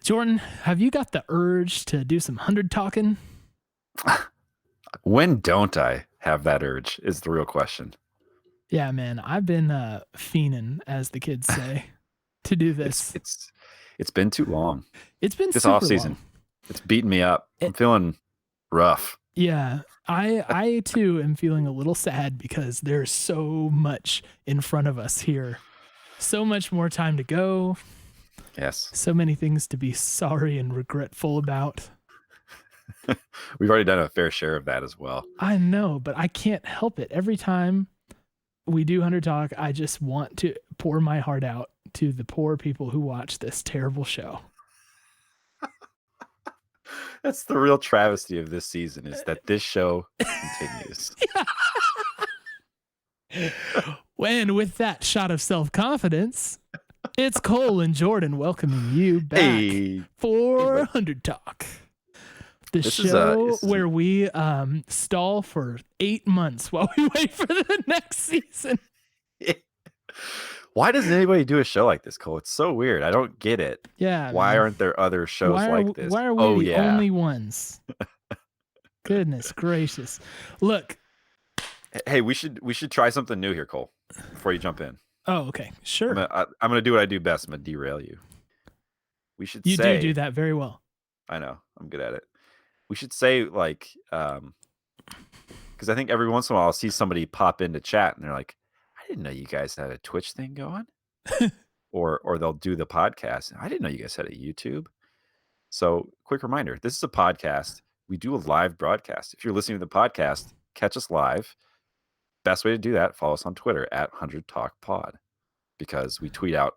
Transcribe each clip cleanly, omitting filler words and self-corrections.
Jordan, have you got the urge to do some 100 talking? When don't I have that urge is the real question. Yeah, man, I've been fiending, as the kids say, to do this. It's been too long. It's been This super off season. long. It's beating me up. I'm feeling rough. Yeah, I too am feeling a little sad because there's so much in front of us here. So much more time to go. Yes. So many things to be sorry and regretful about. We've already done a fair share of that as well. I know, but I can't help it. Every time we do 100 Talk, I just want to pour my heart out to the poor people who watch this terrible show. That's the real travesty of this season, is that this show continues. When, with that shot of self-confidence, it's Cole and Jordan welcoming you back for 100 Talk. The show where we stall for 8 months while we wait for the next season. Why doesn't anybody do a show like this, Cole? It's so weird. I don't get it. Yeah. Why aren't there other shows like this? Why are we the only ones? Goodness gracious. Look. Hey, we should try something new here, Cole, before you jump in. Oh, okay. Sure. I'm gonna do what I do best. I'm gonna derail you. We should You do that very well. I know. I'm good at it. We should say, like, because I think every once in a while I'll see somebody pop into chat and they're like, I didn't know you guys had a Twitch thing going. or they'll do the podcast. I didn't know you guys had a YouTube. So quick reminder, this is a podcast. We do a live broadcast. If you're listening to the podcast, catch us live. Best way to do that, follow us on Twitter at 100talkpod, because we tweet out.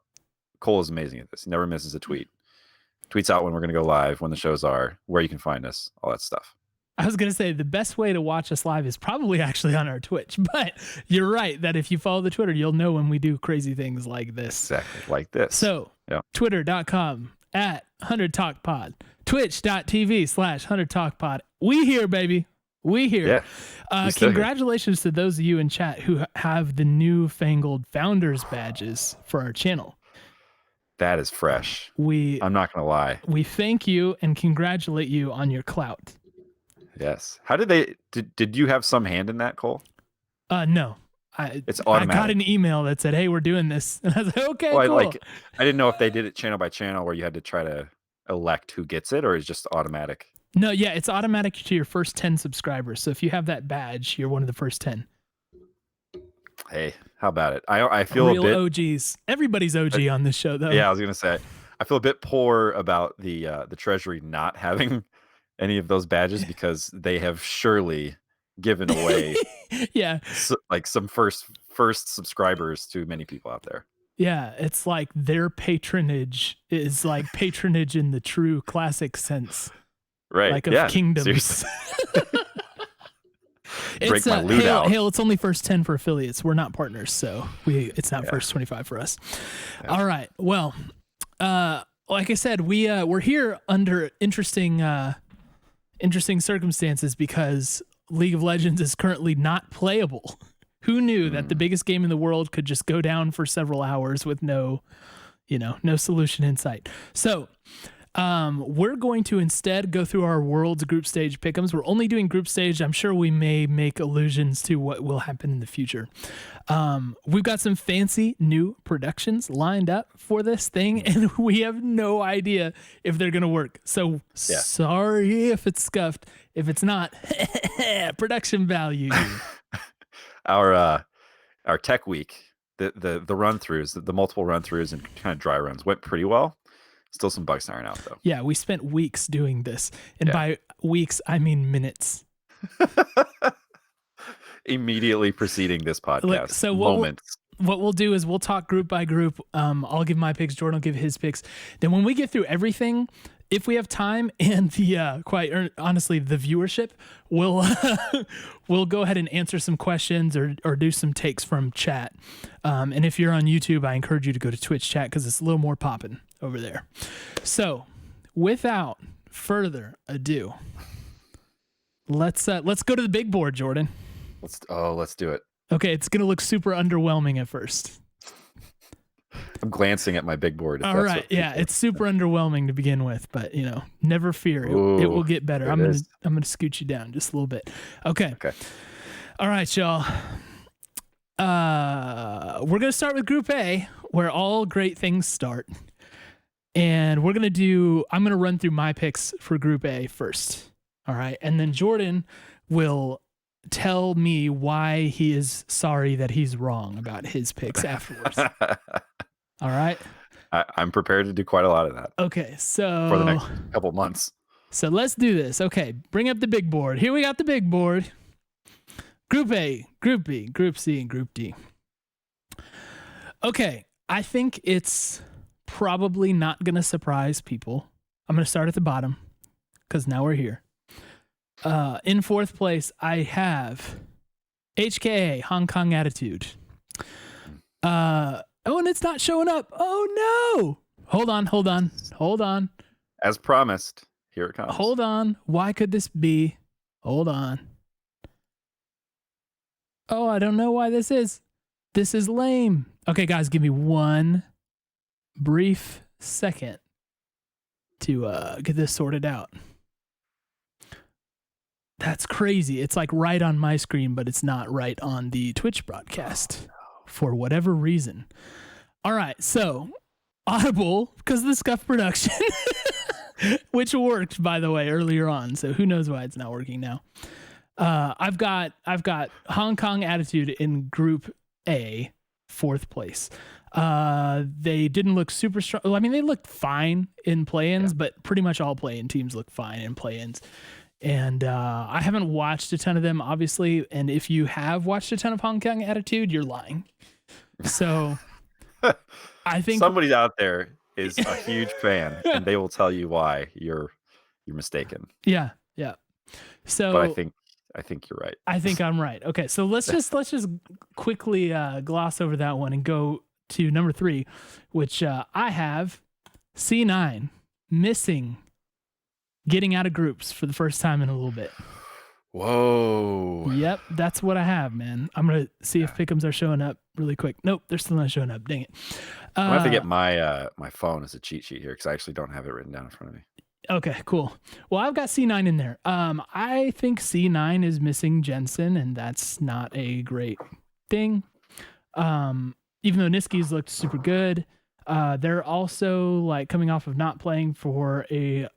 Cole is amazing at this. He never misses a tweet. Tweets out when we're going to go live, when the shows are, where you can find us, all that stuff. I was going to say the best way to watch us live is probably actually on our Twitch, but you're right that if you follow the Twitter, you'll know when we do crazy things like this. Exactly, like this. So, Twitter.com at 100talkpod, twitch.tv/100talkpod. We here, baby. We here. Yeah, congratulations to those of you in chat who have the newfangled founders badges for our channel. That is fresh. I'm not going to lie. We thank you and congratulate you on your clout. Yes. How did did you have some hand in that, Cole? No. It's automatic. I got an email that said, hey, we're doing this. And I was like, okay, cool. I didn't know if they did it channel by channel where you had to try to elect who gets it, or it's just automatic. No, yeah, it's automatic to your first 10 subscribers. So if you have that badge, you're one of the first 10. Hey, how about it? I feel real a bit OGs. Everybody's OG on this show, though. Yeah, I was gonna say I feel a bit poor about the Treasury not having any of those badges, because they have surely given away some first subscribers to many people out there. Yeah, it's like their patronage is like patronage in the true classic sense. Right. Like of kingdoms. Break my loot out. Hail, it's only first 10 for affiliates. We're not partners, so it's not first 25 for us. Yeah. All right. Well, like I said, we're here under interesting circumstances because League of Legends is currently not playable. Who knew that the biggest game in the world could just go down for several hours with no solution in sight? So, we're going to instead go through our Worlds group stage pick'ems. We're only doing group stage. I'm sure we may make allusions to what will happen in the future. We've got some fancy new productions lined up for this thing, and we have no idea if they're going to work. So sorry if it's scuffed. If it's not, production value. Our tech week, the run-throughs, the multiple run-throughs and kind of dry runs went pretty well. Still some bugs to iron out, though. Yeah, we spent weeks doing this. And by weeks, I mean minutes. Immediately preceding this podcast. So moments. What we'll do is we'll talk group by group. I'll give my picks. Jordan will give his picks. Then when we get through everything, if we have time and honestly, the viewership, we'll go ahead and answer some questions or do some takes from chat. And if you're on YouTube, I encourage you to go to Twitch chat because it's a little more popping over there. So without further ado, let's go to the big board, Jordan. Let's do it. Okay, it's going to look super underwhelming at first. I'm glancing at my big board. All right. Yeah, it's super underwhelming to begin with, but never fear. It will get better. I'm gonna scoot you down just a little bit. Okay. All right, y'all. We're gonna start with Group A, where all great things start. And I'm gonna run through my picks for Group A first. All right. And then Jordan will tell me why he is sorry that he's wrong about his picks afterwards. All right. I'm prepared to do quite a lot of that. Okay. So for the next couple months. So let's do this. Okay. Bring up the big board. Here we got the big board. Group A, Group B, Group C, and Group D. Okay. I think it's probably not going to surprise people. I'm going to start at the bottom because now we're here. In fourth place, I have HKA, Hong Kong Attitude. And it's not showing up. Oh, no. Hold on. As promised, here it comes. Hold on. Why could this be? Hold on. Oh, I don't know why this is. This is lame. Okay, guys, give me one brief second to get this sorted out. That's crazy. It's like right on my screen, but it's not right on the Twitch broadcast for whatever reason. All right, so Audible, because of the scuff production, which worked, by the way, earlier on. So who knows why it's not working now. I've got Hong Kong Attitude in Group A, fourth place. They didn't look super strong. Well, I mean, they looked fine in play-ins, but pretty much all play-in teams look fine in play-ins. And I haven't watched a ton of them, obviously. And if you have watched a ton of Hong Kong Attitude, you're lying. So I think somebody out there is a huge fan, and they will tell you why you're mistaken. Yeah. So, but I think you're right. I think I'm right. Okay, so let's just quickly gloss over that one and go to number 3, which I have C9 missing. Getting out of groups for the first time in a little bit. Whoa. Yep, that's what I have, man. I'm going to see if Pickems are showing up really quick. Nope, they're still not showing up. Dang it. I'm going to have to get my phone as a cheat sheet here because I actually don't have it written down in front of me. Okay, cool. Well, I've got C9 in there. I think C9 is missing Jensen, and that's not a great thing. Even though Niski's looked super good, they're also like coming off of not playing for a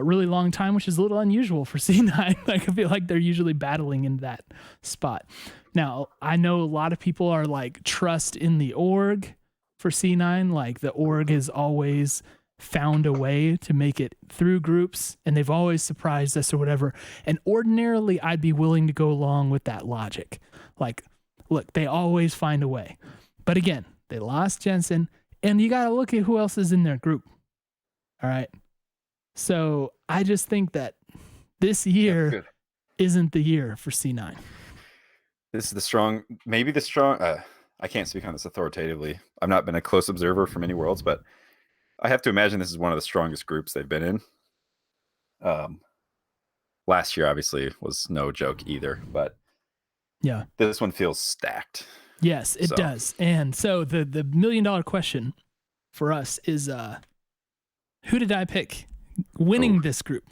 really long time, which is a little unusual for C9. Like, I feel like they're usually battling in that spot. Now, I know a lot of people are like trust in the org for C9. Like, the org has always found a way to make it through groups, and they've always surprised us or whatever. And ordinarily, I'd be willing to go along with that logic. Like, look, they always find a way. But again, they lost Jensen, and you got to look at who else is in their group. All right. So I just think that this year isn't the year for C9. This is maybe the strong, I can't speak on this authoritatively. I've not been a close observer for many Worlds, but I have to imagine this is one of the strongest groups they've been in. Last year, obviously, was no joke either, but yeah, this one feels stacked. Yes, it does. And so the $1 million question for us is, who did I pick winning this group?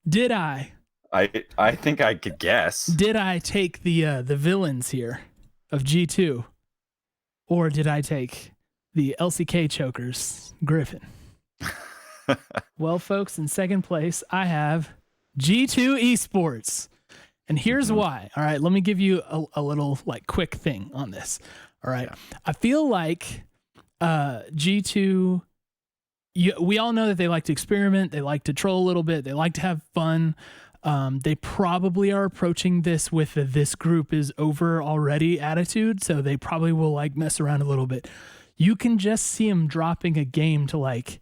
Did I think I could guess. Did I take the villains here of G2, or did I take the LCK chokers, Griffin? Well, folks, in second place, I have G2 Esports. And here's why. All right, let me give you a little like quick thing on this. All right. Yeah. I feel like G2, we all know that they like to experiment. They like to troll a little bit. They like to have fun. They probably are approaching this with this group is over already attitude. So they probably will like mess around a little bit. You can just see them dropping a game to like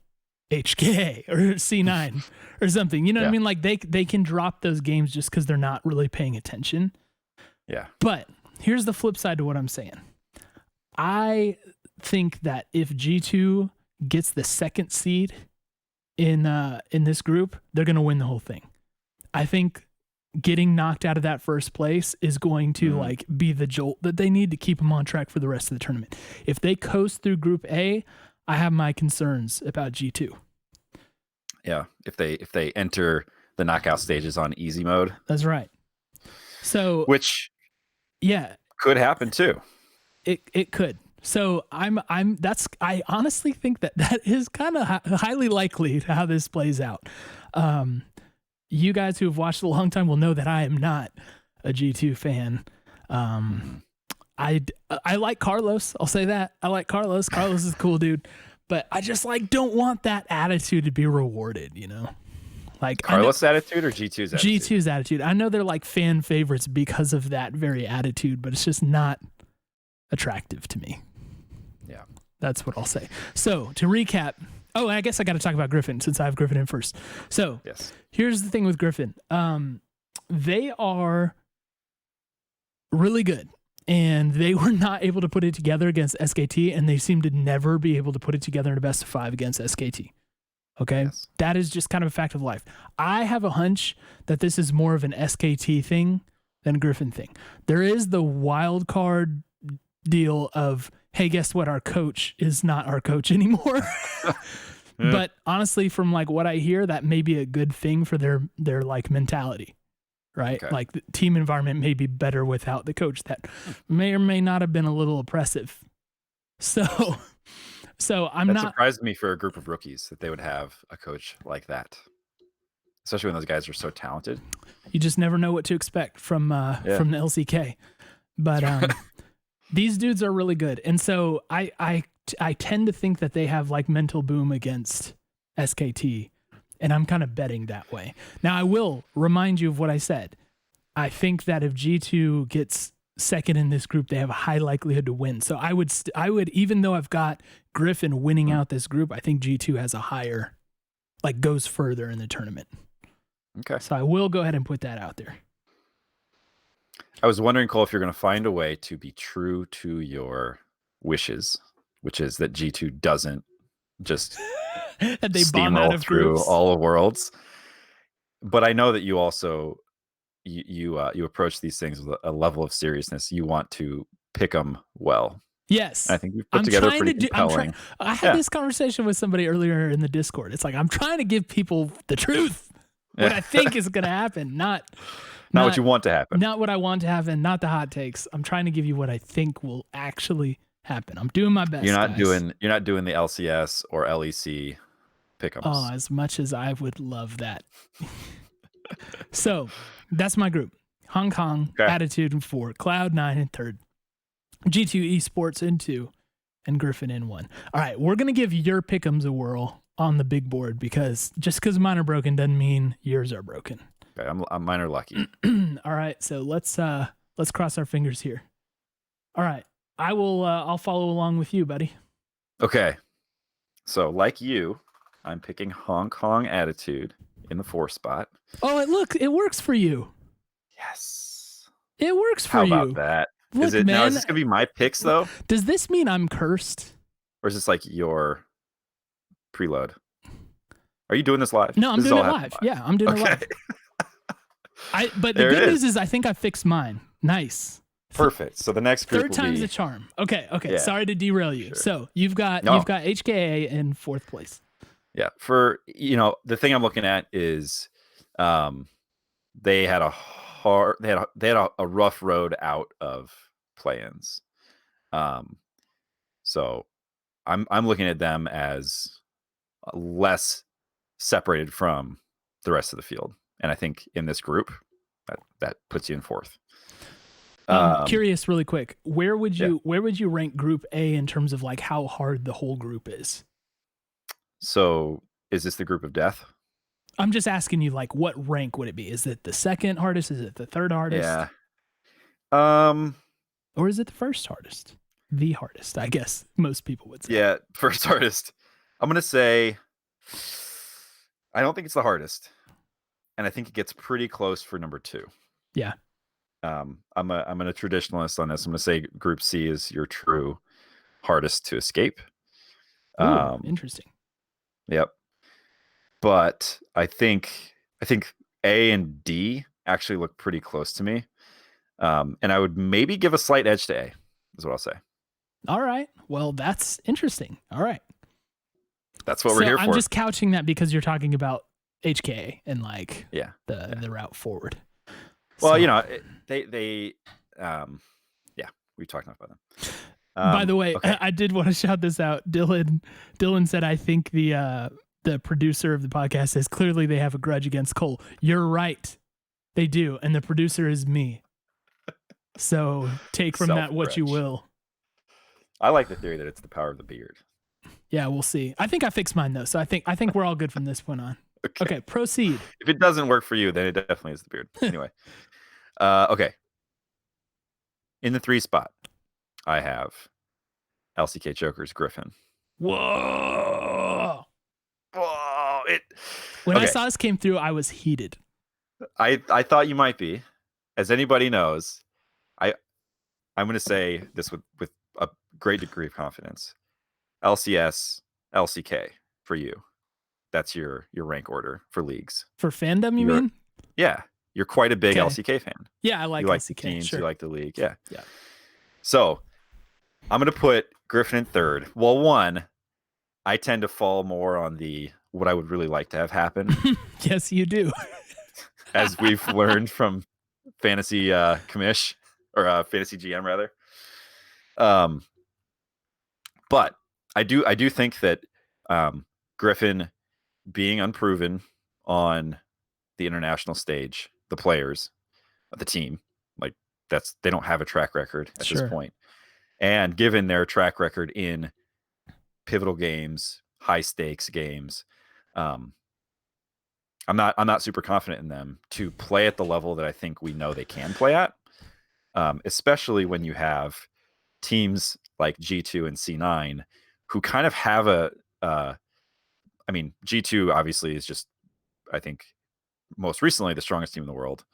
HK or C9 or something. You know what I mean? Like they can drop those games just because they're not really paying attention. Yeah. But here's the flip side to what I'm saying. I think that if G2 gets the second seed in this group, they're going to win the whole thing. I think getting knocked out of that first place is going to like be the jolt that they need to keep them on track for the rest of the tournament. If they coast through Group A, I have my concerns about G2. Yeah, if they enter the knockout stages on easy mode. That's right. So which yeah, could happen too. It could. So I honestly think that is kind of highly likely how this plays out. You guys who have watched a long time will know that I am not a G2 fan. I like Carlos. I'll say that. I like Carlos. Carlos is a cool dude, but I just like don't want that attitude to be rewarded, you know? Like Carlos' attitude or G2's attitude? G2's attitude. I know they're like fan favorites because of that very attitude, but it's just not attractive to me. Yeah. That's what I'll say. So to recap, I guess I got to talk about Griffin since I have Griffin in first. So yes. Here's the thing with Griffin. They are really good, and they were not able to put it together against SKT, and they seem to never be able to put it together in a best of 5 against SKT. Okay. Yes. That is just kind of a fact of life. I have a hunch that this is more of an SKT thing than a Griffin thing. There is the wild card deal of, hey, guess what? Our coach is not our coach anymore. But honestly, from like what I hear, that may be a good thing for their like mentality, right? Okay. Like the team environment may be better without the coach. That may or may not have been a little oppressive. So I'm that not surprised me for a group of rookies that they would have a coach like that, especially when those guys are so talented. You just never know what to expect from the LCK, but these dudes are really good, and so I tend to think that they have like mental boom against SKT, and I'm kind of betting that way. Now I will remind you of what I said. I think that if G2 gets second in this group, they have a high likelihood to win. So I would, even though I've got Griffin winning out this group, I think G2 has a higher, like goes further in the tournament. Okay. So I will go ahead and put that out there. I was wondering, Cole, if you're going to find a way to be true to your wishes, which is that G2 doesn't just and they bomb out of through groups. all the worlds. But I know that you also you approach these things with a level of seriousness. You want to pick them well. Yes. And I think you've put together pretty compelling. I had this conversation with somebody earlier in the Discord. It's like, I'm trying to give people the truth. What I think is going to happen, not what you want to happen. Not what I want to happen, not the hot takes. I'm trying to give you what I think will actually happen. I'm doing my best. You're not guys. doing the LCS or LEC pick'ems. Oh, as much as I would love that. So that's my group. Hong Kong, Attitude in 4, Cloud9 in 3rd, G2 Esports in 2, and Griffin in 1. All right, we're going to give your pick'ems a whirl on the big board, because just because mine are broken doesn't mean yours are broken. Okay, mine are lucky. All right, so let's cross our fingers here. All right, I'll follow along with you, buddy. Okay, so like you, I'm picking Hong Kong Attitude in the 4 spot. Oh, it works for you. Yes, it works for you. How about that? Look, is it man, now? Is this gonna be my picks though? Does this mean I'm cursed? Or is this like your preload? Are you doing this live? No, I'm doing it live. Yeah, I'm doing it live. But the good news is I think I fixed mine. Nice. Perfect. So the next group 3rd time's the charm. Okay. Yeah, sorry to derail you. Sure. So you've got HKA in 4th place. Yeah. For the thing I'm looking at is they had a rough road out of play-ins. So I'm looking at them as less separated from the rest of the field. And I think in this group, that puts you in 4th. I'm curious, really quick, where would you rank Group A in terms of like how hard the whole group is? So is this the group of death? I'm just asking you, like, what rank would it be? Is it the 2nd hardest? Is it the 3rd hardest? Yeah. Or is it the 1st hardest? The hardest, I guess most people would say. Yeah, 1st hardest. I'm gonna say I don't think it's the hardest, and I think it gets pretty close for number 2. Yeah. I'm a traditionalist on this. I'm gonna say Group C is your true hardest to escape. Ooh, interesting. Yep. But I think A and D actually look pretty close to me. And I would maybe give a slight edge to A, is what I'll say. All right. Well, that's interesting. All right. That's what we're here for. I'm just couching that because you're talking about HK and like the route forward. Well, So, you know, we talked enough about them. by the way, okay. I did want to shout this out. Dylan said, I think the producer of the podcast says clearly they have a grudge against Cole. You're right. They do. And the producer is me. So take from that what you will. I like the theory that it's the power of the beard. Yeah, we'll see. I think I fixed mine though. So I think we're all good from this point on. Okay, proceed. If it doesn't work for you, then it definitely is the beard. Anyway. Okay. In the 3 spot, I have LCK Joker's Griffin. Whoa. When Okay. I saw this came through, I was heated. I thought you might be. As anybody knows, I'm going to say this with a great degree of confidence. LCS, LCK for you. That's your rank order for leagues. For fandom, you mean? Yeah. You're quite a big LCK fan. Yeah, I like you like LCK. The teams, sure. You like the league. Yeah. Yeah. So I'm going to put Griffin in 3rd. Well, 1, I tend to fall more on what I would really like to have happen. Yes, you do. As we've learned from Fantasy Commish or Fantasy GM rather. But I do think that Griffin being unproven on the international stage, the players, the team, like they don't have a track record at this point. And given their track record in pivotal games, high stakes games, I'm not super confident in them to play at the level that I think we know they can play at. Especially when you have teams like G2 and C9 who kind of have G2 obviously is just, I think, most recently the strongest team in the world,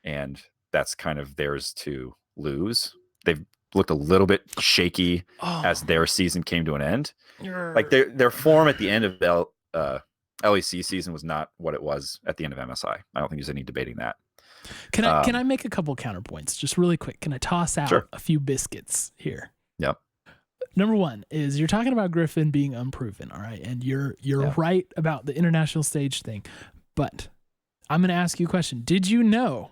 and that's kind of theirs to lose. They've looked a little bit shaky as their season came to an end. Like their form at the end of LEC season was not what it was at the end of MSI. I don't think there's any debating that. Can I make a couple counterpoints just really quick? Can I toss out a few biscuits here? Yep. Number 1 is you're talking about Griffin being unproven, all right? And you're right about the international stage thing. But I'm going to ask you a question. Did you know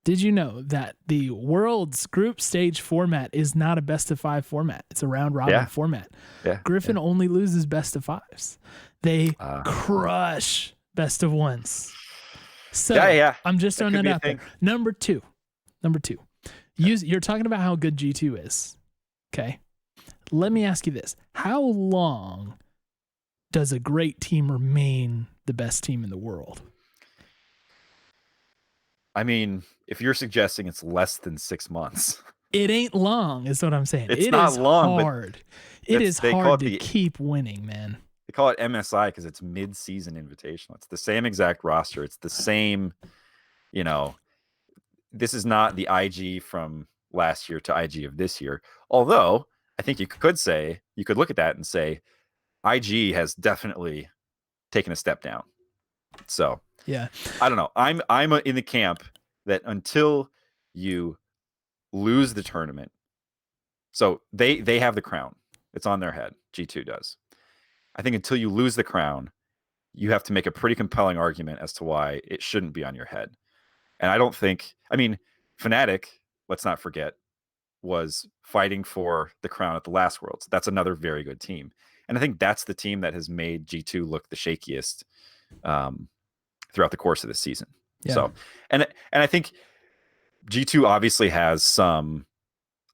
that the Worlds group stage format is not a best of 5 format? It's a round robin format. Yeah. Griffin only loses best of 5s. They crush best of 1s. So I'm just throwing that out there. Number two, you're talking about how good G2 is. Okay. Let me ask you this. How long does a great team remain the best team in the world? I mean, if you're suggesting it's less than 6 months. It ain't long, is what I'm saying. It's not long, hard. It is hard to keep winning, man. They call it MSI because it's mid-season invitational. It's the same exact roster. It's the same, this is not the IG from last year to IG of this year. Although I think you could look at that and say IG has definitely taken a step down. So yeah, I don't know. I'm in the camp that until you lose the tournament, so they have the crown. It's on their head. G2 does. I think until you lose the crown, you have to make a pretty compelling argument as to why it shouldn't be on your head. And I don't think, Fnatic, let's not forget, was fighting for the crown at the last Worlds. That's another very good team. And I think that's the team that has made G2 look the shakiest throughout the course of the season. Yeah. So, and I think G2 obviously has I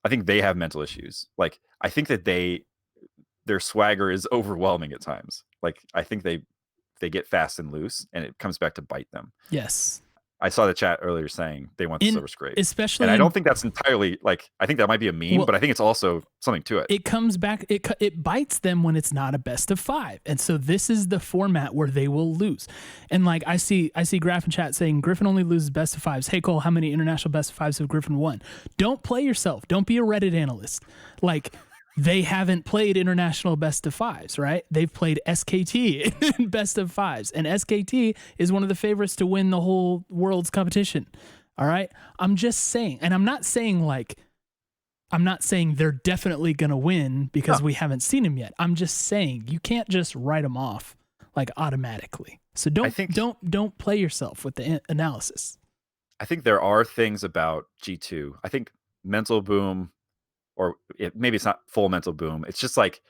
think they have mental issues. Like, I think that their swagger is overwhelming at times. Like, I think they get fast and loose, and it comes back to bite them. Yes. I saw the chat earlier saying they want the silver scrape. Especially, and I don't think that's entirely, I think that might be a meme, but I think it's also something to it. It comes back, it bites them when it's not a best of 5. And so this is the format where they will lose. And I see Graph in chat saying Griffin only loses best of 5s. Hey Cole, how many international best of 5s have Griffin won? Don't play yourself. Don't be a Reddit analyst. they haven't played international best of fives, right? They've played SKT in best of fives, and SKT is one of the favorites to win the whole world's competition. All right. I'm just saying, and I'm not saying they're definitely going to win because we haven't seen them yet. I'm just saying you can't just write them off like automatically. So don't play yourself with the analysis. I think there are things about G2. I think mental boom, or maybe it's not full mental boom. It's just like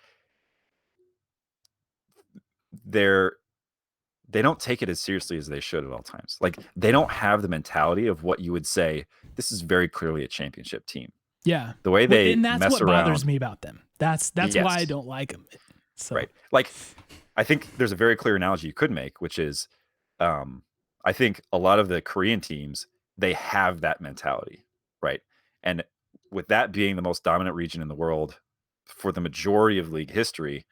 they don't take it as seriously as they should at all times. Like they don't have the mentality of what you would say, this is very clearly a championship team. Yeah. The way they and that's mess what around, bothers me about them. That's why I don't like them. So. Right. Like I think there's a very clear analogy you could make, which is I think a lot of the Korean teams, they have that mentality, right? And with that being the most dominant region in the world for the majority of league history,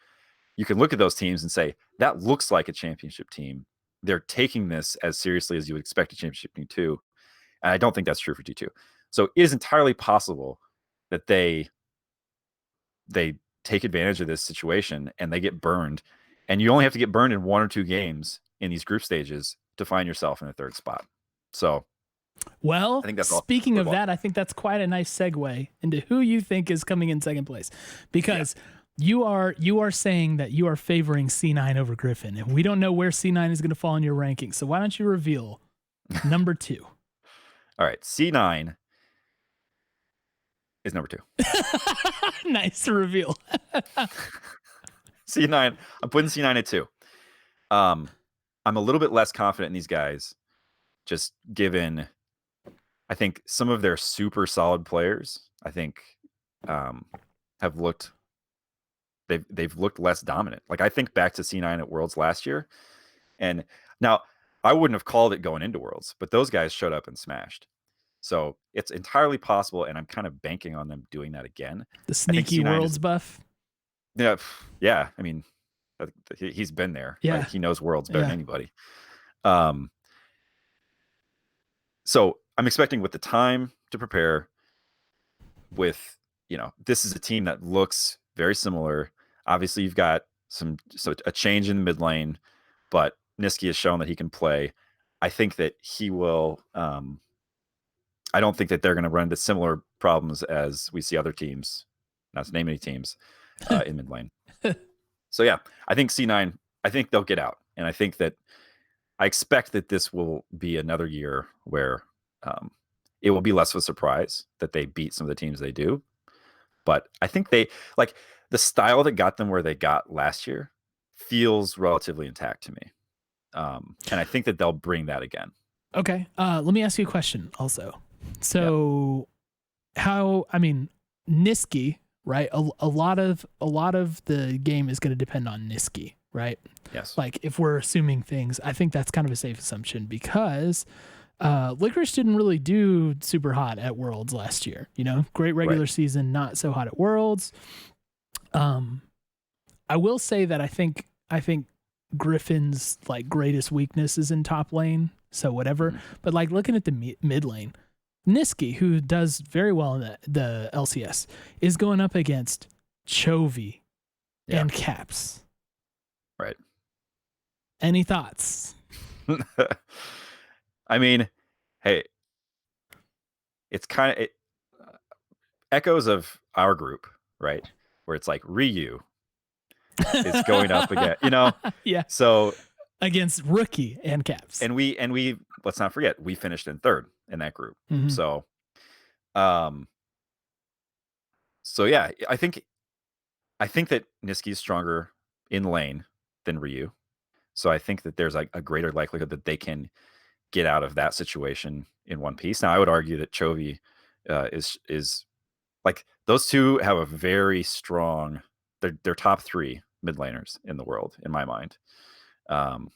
you can look at those teams and say, that looks like a championship team. They're taking this as seriously as you would expect a championship team to. And I don't think that's true for G2. So it is entirely possible that they take advantage of this situation and they get burned. And you only have to get burned in 1 or 2 games in these group stages to find yourself in a 3rd spot. So, well, I think that's speaking of that, I think that's quite a nice segue into who you think is coming in 2nd place, because you are saying that you are favoring C9 over Griffin, and we don't know where C9 is going to fall in your ranking. So why don't you reveal number 2? All right, C9 is number 2. Nice reveal. C9, I'm putting C9 at 2. I'm a little bit less confident in these guys, just given, I think some of their super solid players, I think, have looked, they've looked less dominant. Like I think back to C9 at Worlds last year, and now I wouldn't have called it going into Worlds, but those guys showed up and smashed. So it's entirely possible, and I'm kind of banking on them doing that again. The sneaky Worlds buff. Yeah. I mean, he's been there. Yeah, right? He knows Worlds better than anybody. So I'm expecting with the time to prepare, with this is a team that looks very similar. Obviously, you've got a change in the mid lane, but Niski has shown that he can play. I think that he will. I don't think that they're going to run into similar problems as we see other teams, not to name any teams, in mid lane. So yeah, I think C9, I think they'll get out. And I expect that this will be another year where it will be less of a surprise that they beat some of the teams they do. But I think the style that got them where they got last year feels relatively intact to me. And I think that they'll bring that again. Okay. Let me ask you a question also. So Niski, right? A lot of the game is going to depend on Niski, right? Yes. Like if we're assuming things, I think that's kind of a safe assumption, because Licorice didn't really do super hot at Worlds last year. Great regular season, not so hot at Worlds. I will say that I think Griffin's greatest weakness is in top lane. So whatever, but looking at the mid lane, Niski, who does very well in the LCS, is going up against Chovy and Caps. Right. Any thoughts? I mean, hey, it's kind of echoes of our group, right? Where it's like Ryu is going up again, Yeah. So against Rookie and Caps, and we let's not forget, we finished in 3rd in that group. Mm-hmm. So, yeah, I think that Niski is stronger in lane than Ryu. So I think that there's a greater likelihood that they can get out of that situation in one piece. Now, I would argue that Chovy is those two have a very strong. They're top 3 mid laners in the world in my mind. Yeah, I'm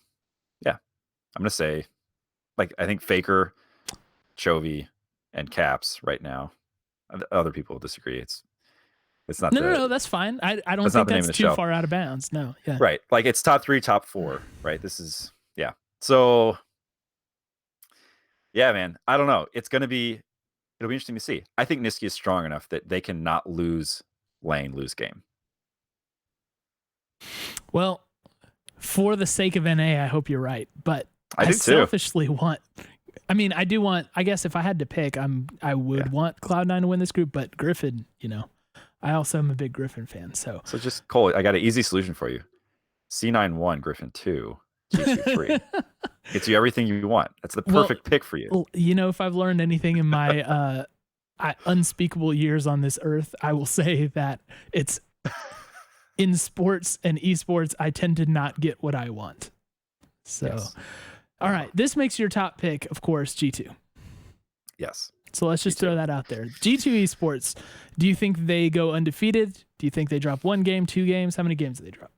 gonna say I think Faker, Chovy, and Caps right now. Other people disagree. It's not. No, that's fine. I don't think that's too far out of bounds. No, yeah, right. It's top 3, top 4. Right. This is So yeah, man. I don't know. It'll be interesting to see. I think Niski is strong enough that they can not lose lane lose game. Well, for the sake of NA, I hope you're right. But I do too. selfishly want. I mean, I do want. I guess if I had to pick, I would want Cloud9 to win this group. But Griffin, I also am a big Griffin fan. So just Cole, I got an easy solution for you. C9 1, Griffin 2, G2 3. Gets you everything you want. That's the perfect pick for you. If I've learned anything in my unspeakable years on this earth, I will say that it's in sports and esports, I tend to not get what I want. So, yes. All right. This makes your top pick, of course, G2. Yes. So let's just throw that out there. G2 esports, do you think they go undefeated? Do you think they drop 1 game, 2 games? How many games do they drop?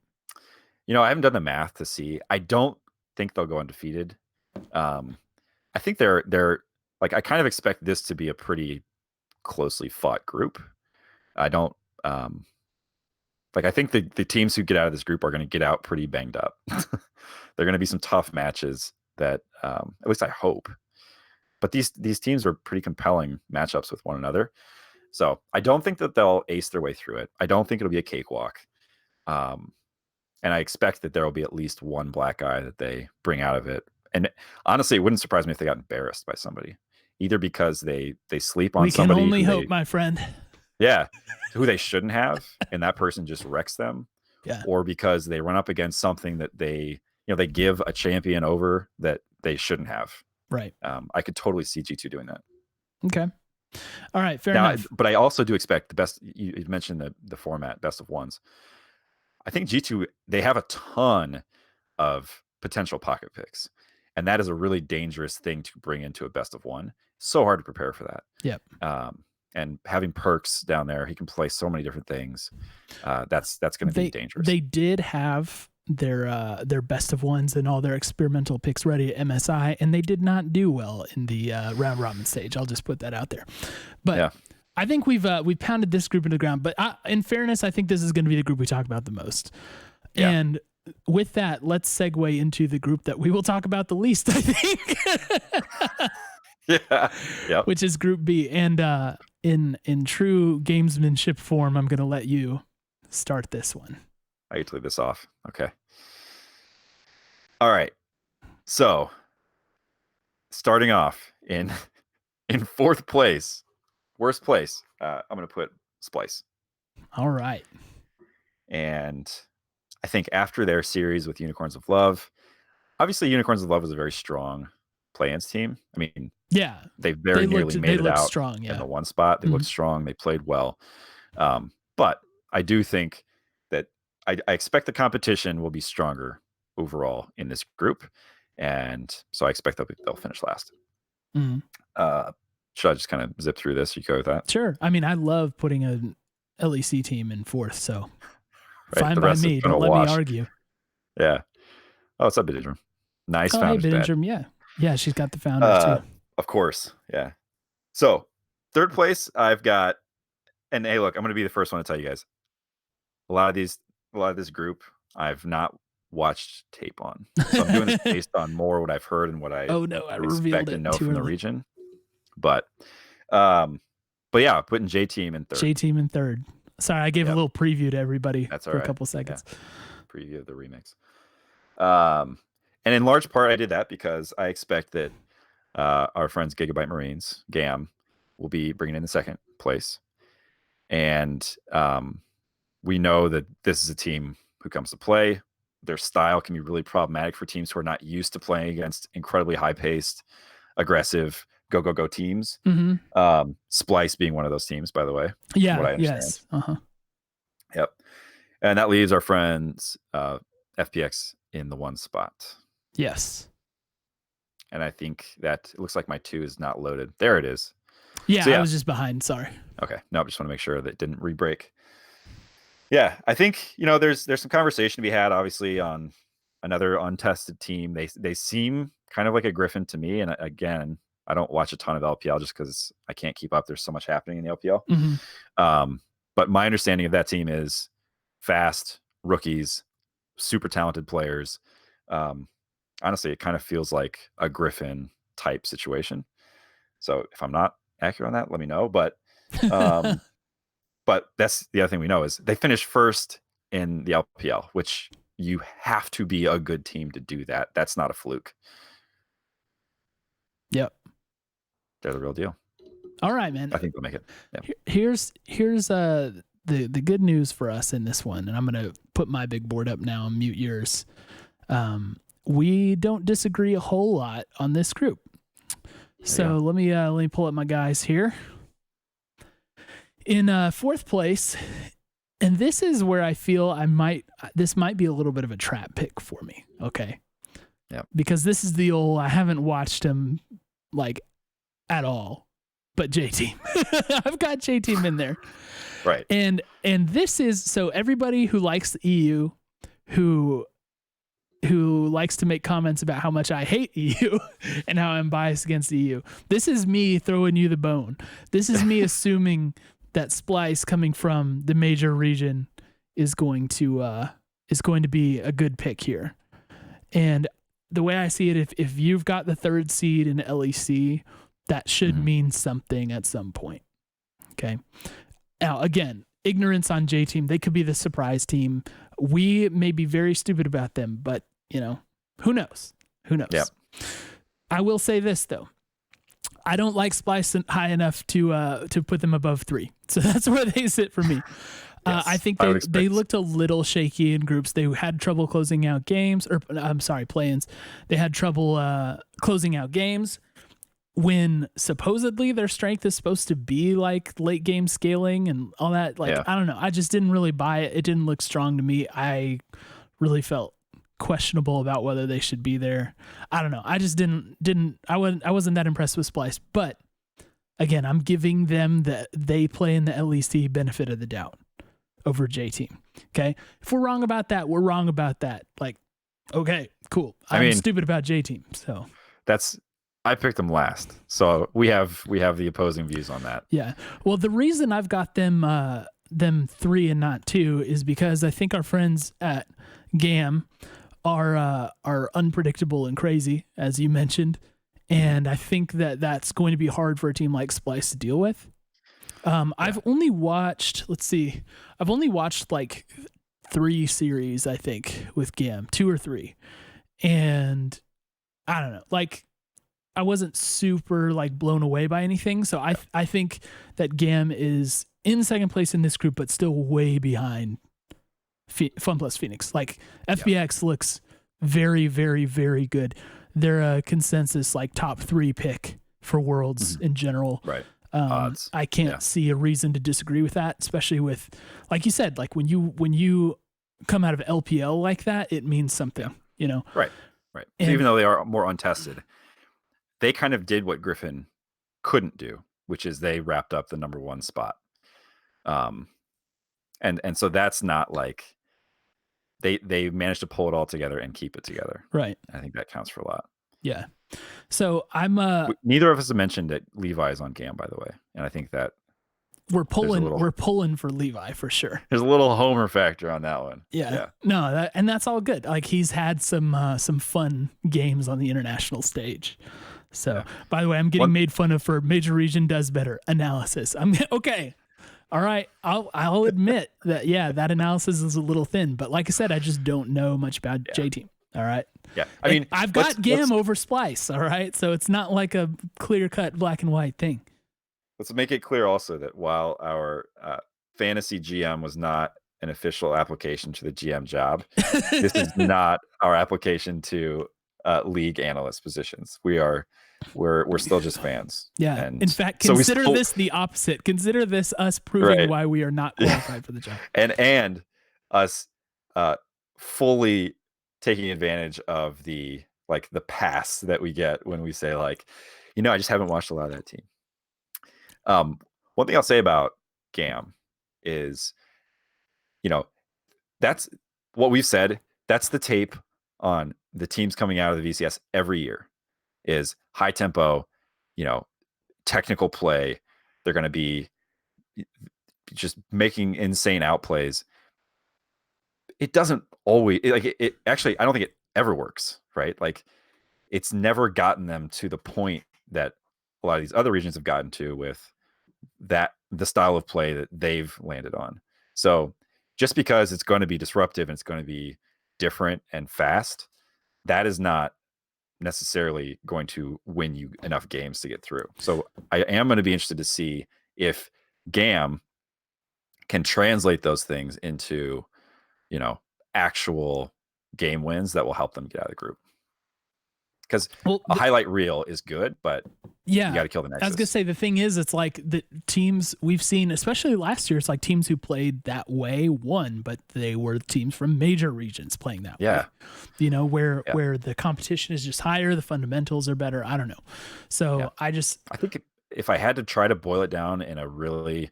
I haven't done the math to see. I don't think they'll go undefeated. I think they're like, I kind of expect this to be a pretty closely fought group. I don't I think the teams who get out of this group are going to get out pretty banged up. They're going to be some tough matches that at least I hope. But these teams are pretty compelling matchups with one another. So I don't think that they'll ace their way through it. I don't think it'll be a cakewalk. And I expect that there will be at least one black eye that they bring out of it. And honestly, it wouldn't surprise me if they got embarrassed by somebody, either because they sleep on somebody. We can only hope, my friend. Yeah, who they shouldn't have, and that person just wrecks them. Yeah. Or because they run up against something that they give a champion over that they shouldn't have. Right. I could totally see G2 doing that. Okay. All right. Fair enough. But I also do expect the best. You mentioned the format, best of ones. I think G2, they have a ton of potential pocket picks, and that is a really dangerous thing to bring into a best of one. So hard to prepare for that. Yep. And having Perks down there, he can play so many different things. That's going to be dangerous. They did have their best of ones and all their experimental picks ready at MSI, and they did not do well in the round robin stage. I'll just put that out there. But yeah. I think we've pounded this group into the ground. But in fairness, I think this is going to be the group we talk about the most. Yeah. And with that, let's segue into the group that we will talk about the least, I think. Yeah. Yep. Which is Group B. And in true gamesmanship form, I'm going to let you start this one. I get to leave this off. Okay. All right. So, starting off in 4th place, worst place, I'm going to put Splice. All right. And I think after their series with Unicorns of Love, obviously Unicorns of Love was a very strong play-ins team. I mean, yeah, they nearly made it out strong, in the one spot. They looked strong. They played well. But I do think that I expect the competition will be stronger overall in this group. And so I expect they'll finish last. Mm-hmm. Should I just kind of zip through this? You go with that? Sure. I mean, I love putting an LEC team in 4th, so fine by me. Don't let me argue. Yeah. Oh, what's up, Bididrum? Nice founders. Hey, Bididrum, yeah. Yeah, she's got the founders too. Of course, yeah. So, 3rd place, I've got, and hey, look, I'm going to be the first one to tell you guys. A lot of this group, I've not watched tape on. So I'm doing this based on more what I've heard and what I expect and know from the region. But yeah, putting J Team in 3rd. J Team in 3rd. Sorry, I gave a little preview to everybody for a couple seconds. Yeah. Preview of the remix. And in large part, I did that because I expect that our friends Gigabyte Marines, GAM, will be bringing in the 2nd place. And we know that this is a team who comes to play. Their style can be really problematic for teams who are not used to playing against incredibly high-paced, aggressive, go teams. Mm-hmm. Splice being one of those teams, by the way. Yeah, what I understand. Yes. Uh-huh. Yep. And that leaves our friends FPX in the 1 spot. Yes. And I think that it looks like my 2 is not loaded. There it is. Yeah, so, I was just behind. Sorry. Okay. No, I just want to make sure that it didn't re-break. Yeah, I think, there's some conversation to be had, obviously, on another untested team. They seem kind of like a Griffin to me. And again, I don't watch a ton of LPL just because I can't keep up. There's so much happening in the LPL. Mm-hmm. But my understanding of that team is fast, rookies, super talented players. Honestly, it kind of feels like a Griffin type situation. So if I'm not accurate on that, let me know. But But that's the other thing we know is they finished first in the LPL, which you have to be a good team to do that. That's not a fluke. Yep. They're the real deal. All right, man. I think they'll make it. Yeah. Here's the good news for us in this one, and I'm gonna put my big board up now and mute yours. We don't disagree a whole lot on this group. So let me pull up my guys here. In fourth place, and this is where I feel this might be a little bit of a trap pick for me. Okay. Yeah. Because this is the old, I haven't watched him like at all, but J-Team. I've got J-Team in there. Right. And this is, so everybody who likes the EU, who likes to make comments about how much I hate EU and how I'm biased against EU. This is me throwing you the bone. This is me assuming that Splice coming from the major region is going to be a good pick here. And the way I see it, if you've got the third seed in LEC, that should mean something at some point. Okay. Now, again, ignorance on J-Team. They could be the surprise team. We may be very stupid about them, but who knows? Who knows? Yep. I will say this though. I don't like Splice high enough to put them above 3. So that's where they sit for me. Yes, I think they looked a little shaky in groups. They had trouble closing out games, or I'm sorry, play-ins. They had trouble closing out games when supposedly their strength is supposed to be like late game scaling and all that. Like, I don't know. I just didn't really buy it. It didn't look strong to me. I really felt questionable about whether they should be there. I don't know. I just I wasn't that impressed with Splice, but again, I'm giving them that they play in the LEC benefit of the doubt over J-Team. Okay. If we're wrong about that, we're wrong about that. Like, okay, cool. I'm stupid about J-Team. So I picked them last. So we have the opposing views on that. Yeah. Well, the reason I've got them 3 and not 2 is because I think our friends at GAM are unpredictable and crazy, as you mentioned. And I think that's going to be hard for a team like Splice to deal with. I've only watched, like 3 series, I think, with GAM, 2 or 3. And I don't know, like I wasn't super like blown away by anything. So I think that GAM is in second place in this group, but still way behind Fun Plus Phoenix. Like FBX looks very, very, very good. They're a consensus like top 3 pick for Worlds in general. Right. Odds. I can't see a reason to disagree with that, especially with, like you said, like when you come out of LPL like that, it means something, Right. Right. And even though they are more untested, they kind of did what Griffin couldn't do, which is they wrapped up the number 1 spot. And so that's not like they managed to pull it all together and keep it together. Right. I think that counts for a lot. Yeah. So I'm neither of us have mentioned that Levi is on GAM, by the way. And I think that we're pulling for Levi for sure. There's a little homer factor on that one. Yeah. No, and that's all good. Like he's had some fun games on the international stage. So by the way, I'm getting made fun of for Major Region does better analysis. I'm okay. All right. I'll admit that, that analysis is a little thin, but like I said, I just don't know much about J-Team. All right. Yeah. I mean, I've got GAM over Splice. All right. So it's not like a clear cut black and white thing. Let's make it clear also that while our fantasy GM was not an official application to the GM job, this is not our application to league analyst positions. We're still just fans. Yeah. And in fact, consider this the opposite. Consider this us proving why we are not qualified for the job. And us fully taking advantage of the pass that we get when we say like, I just haven't watched a lot of that team. One thing I'll say about GAM is, that's what we've said. That's the tape on the teams coming out of the VCS every year is high tempo, technical play. They're going to be just making insane outplays. It doesn't always it actually, I don't think it ever works, right? Like it's never gotten them to the point that a lot of these other regions have gotten to with that the style of play that they've landed on. So just because it's going to be disruptive and it's going to be different and fast, that is not necessarily going to win you enough games to get through. So I am going to be interested to see if GAM can translate those things into, actual game wins that will help them get out of the group. Because a highlight reel is good, but you got to kill the nexus. I was gonna say, the thing is, it's like the teams we've seen, especially last year, it's like teams who played that way won, but they were teams from major regions playing that way. Where the competition is just higher, the fundamentals are better. I don't know. So I think if I had to try to boil it down in a really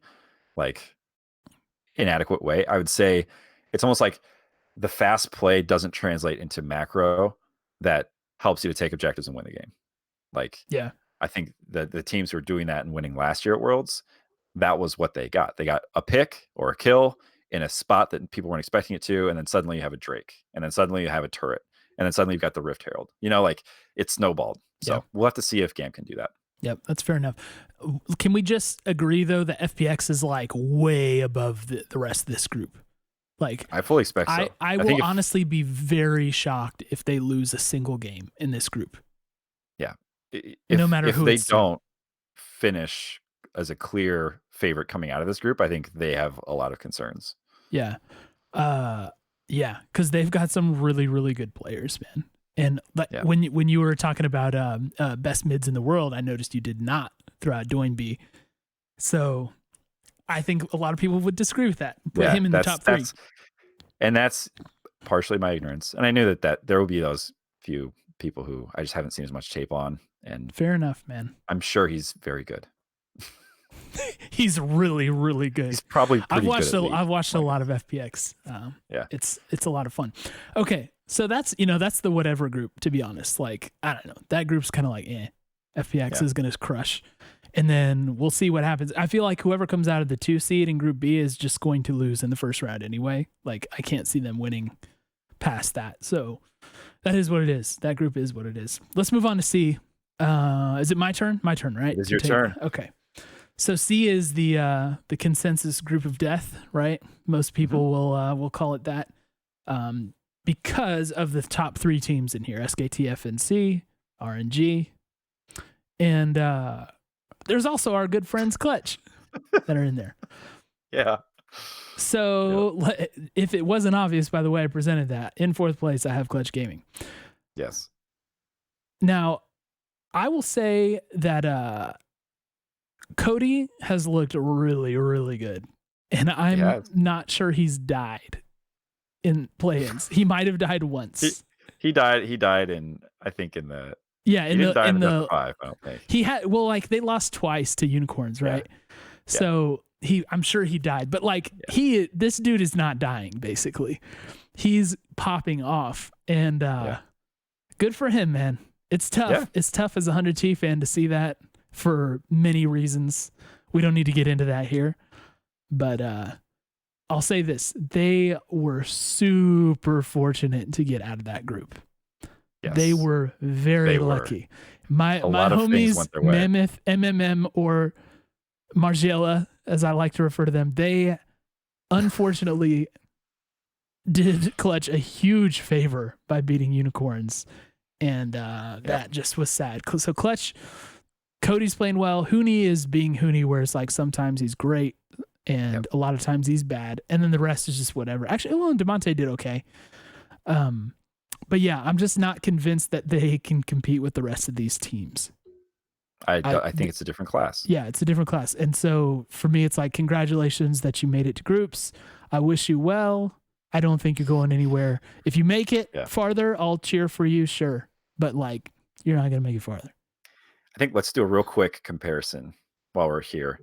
inadequate way, I would say it's almost like the fast play doesn't translate into macro that helps you to take objectives and win the game. I think that the teams who were doing that and winning last year at Worlds, that was what they got. They got a pick or a kill in a spot that people weren't expecting it to, and then suddenly you have a Drake, and then suddenly you have a turret, and then suddenly you've got the Rift Herald. It snowballed. So we'll have to see if GAM can do that. Yep, that's fair enough. Can we just agree, though, that FPX is way above the rest of this group? I fully expect so. I will honestly be very shocked if they lose a single game in this group. Yeah. No matter who they don't finish as a clear favorite coming out of this group, I think they have a lot of concerns. Yeah. Because they've got some really, really good players, man. And when you were talking about best mids in the world, I noticed you did not throw out Doinby. So I think a lot of people would disagree with that. Put him in the top 3. And that's partially my ignorance. And I knew that there will be those few people who I just haven't seen as much tape on. And fair enough, man. I'm sure he's very good. He's really, really good. He's probably pretty good. I've watched a lot of FPX. It's a lot of fun. Okay, so that's the whatever group, to be honest. I don't know. That group's kind of FPX is going to crush. And then we'll see what happens. I feel like whoever comes out of the 2 seed in Group B is just going to lose in the first round anyway. I can't see them winning past that. So that is what it is. That group is what it is. Let's move on to C. Is it my turn? My turn, right? It's your turn. Okay. So C is the consensus group of death, right? Most people will call it that, because of the top 3 teams in here: SKTFNC, RNG, and there's also our good friends Clutch that are in there. Yeah. So if it wasn't obvious by the way I presented that, in 4th place I have Clutch Gaming. Yes. Now, I will say that Cody has looked really, really good. And I'm not sure he's died in play-ins. He might have died once. He died in the in the 5, I don't think. He had they lost twice to Unicorns, right? Yeah. So I'm sure he died, but this dude is not dying, basically. He's popping off, and good for him, man. It's tough. Yeah. It's tough as a 100T fan to see that for many reasons. We don't need to get into that here, but I'll say this: they were super fortunate to get out of that group. Yes. They were very lucky. My homies, Mammoth, MMM, or Margiela, as I like to refer to them, they unfortunately did Clutch a huge favor by beating Unicorns, and that just was sad. So Clutch, Cody's playing well. Hooney is being Hooney, where it's sometimes he's great and a lot of times he's bad, and then the rest is just whatever. Actually, Demonte did okay. But I'm just not convinced that they can compete with the rest of these teams. I think it's a different class. Yeah, it's a different class. And so for me, it's congratulations that you made it to groups. I wish you well. I don't think you're going anywhere. If you make it farther, I'll cheer for you, sure. But you're not going to make it farther. I think let's do a real quick comparison while we're here.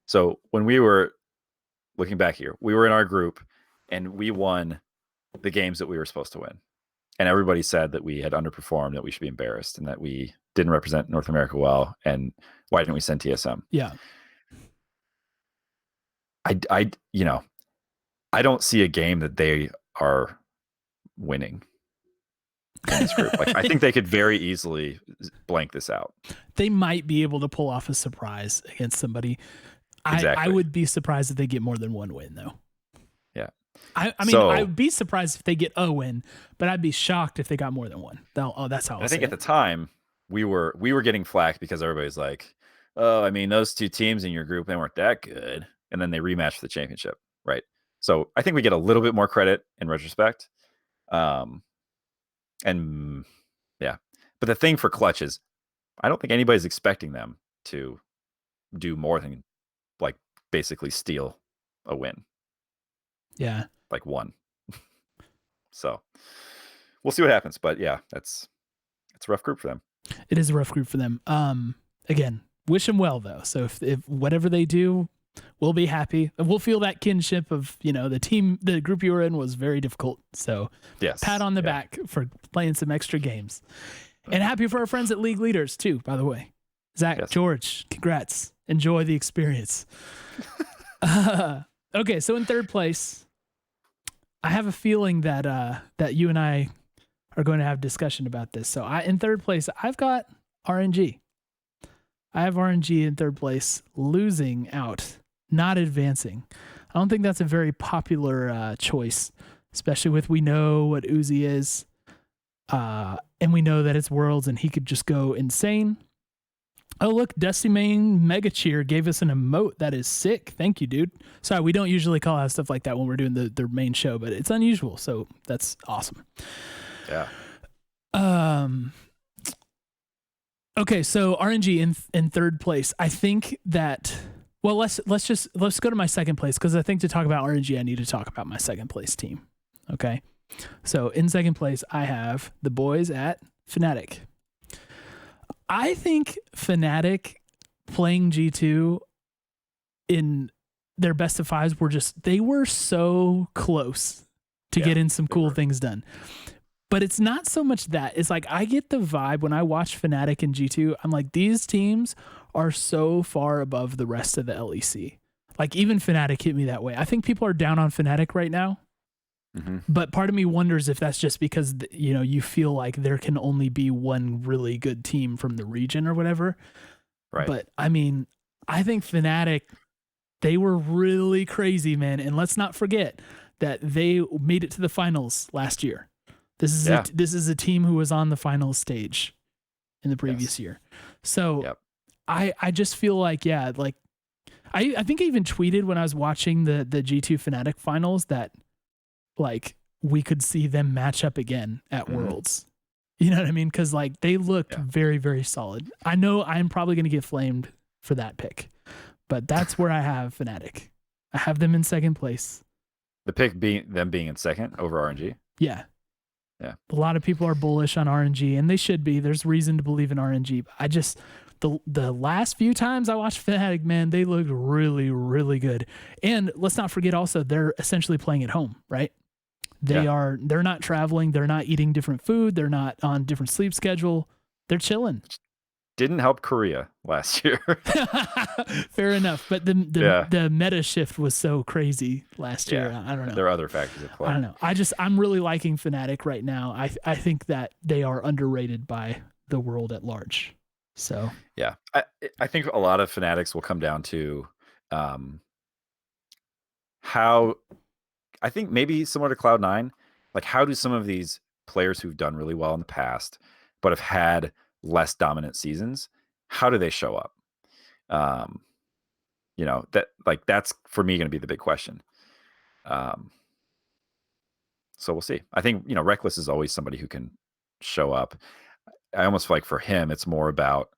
So when we were looking back here, we were in our group and we won the games that we were supposed to win. And everybody said that we had underperformed, that we should be embarrassed, and that we didn't represent North America well. And why didn't we send TSM? Yeah. I don't see a game that they are winning in this group. I think they could very easily blank this out. They might be able to pull off a surprise against somebody. I would be surprised if they get more than one win, though. Yeah. I mean, I would be surprised if they get a win, but I'd be shocked if they got more than one. That's how I think at the time we were getting flack because everybody's like, oh, I mean, those two teams in your group, they weren't that good. And then they rematched for the championship, right? So I think we get a little bit more credit in retrospect. And yeah. But the thing for Clutch is I don't think anybody's expecting them to do more than like basically steal a win. Yeah. Like one. So we'll see what happens. But yeah, it's a rough group for them. It is a rough group for them. Again, wish them well though. So if whatever they do, we'll be happy. We'll feel that kinship of, the group you were in was very difficult. So yes, pat on the back for playing some extra games. And happy for our friends at League Leaders too, by the way. Zach, yes. George, congrats. Enjoy the experience. Okay, so in third place, I have a feeling that you and I are going to have discussion about this. So in third place, I've got RNG. I have RNG in third place, losing out, not advancing. I don't think that's a very popular choice, especially with we know what Uzi is, and we know that it's Worlds and he could just go insane. Oh, look, Dusty Main Mega Cheer gave us an emote. That is sick. Thank you, dude. Sorry, we don't usually call out stuff like that when we're doing the main show, but it's unusual, so that's awesome. Yeah. Okay, so RNG in third place. I think that let's go to my second place, because I think to talk about RNG, I need to talk about my second place team. Okay. So in second place, I have the boys at Fnatic. I think Fnatic playing G2 in their best of fives they were so close to getting some cool things done. But it's not so much that. It's like I get the vibe when I watch Fnatic and G2, I'm like, these teams are so far above the rest of the LEC. Like even Fnatic hit me that way. I think people are down on Fnatic right now. Mm-hmm. But part of me wonders if that's just because, you feel like there can only be one really good team from the region or whatever. Right. But I mean, I think Fnatic, they were really crazy, man. And let's not forget that they made it to the finals last year. This is a team who was on the finals stage in the previous year. So I just feel like, I think I even tweeted when I was watching the G2 Fnatic finals that like we could see them match up again at Worlds. You know what I mean? Because like they looked very, very solid. I know I'm probably going to get flamed for that pick, but that's where I have Fnatic. I have them in second place. The pick being in second over RNG? Yeah. Yeah. A lot of people are bullish on RNG, and they should be. There's reason to believe in RNG. But I just the last few times I watched Fnatic, man, they looked really, really good. And let's not forget also they're essentially playing at home, right? They're not traveling, they're not eating different food, they're not on different sleep schedule. They're chilling. Didn't help Korea last year. Fair enough, but the meta shift was so crazy last year. I don't know. There are other factors at play. I don't know. I'm really liking Fnatic right now. I think that they are underrated by the world at large. So yeah, I think a lot of Fnatics will come down to how. I think maybe similar to Cloud9, like how do some of these players who've done really well in the past, but have had less dominant seasons, how do they show up? That's for me going to be the big question. So we'll see. I think, Reckless is always somebody who can show up. I almost feel like for him, it's more about,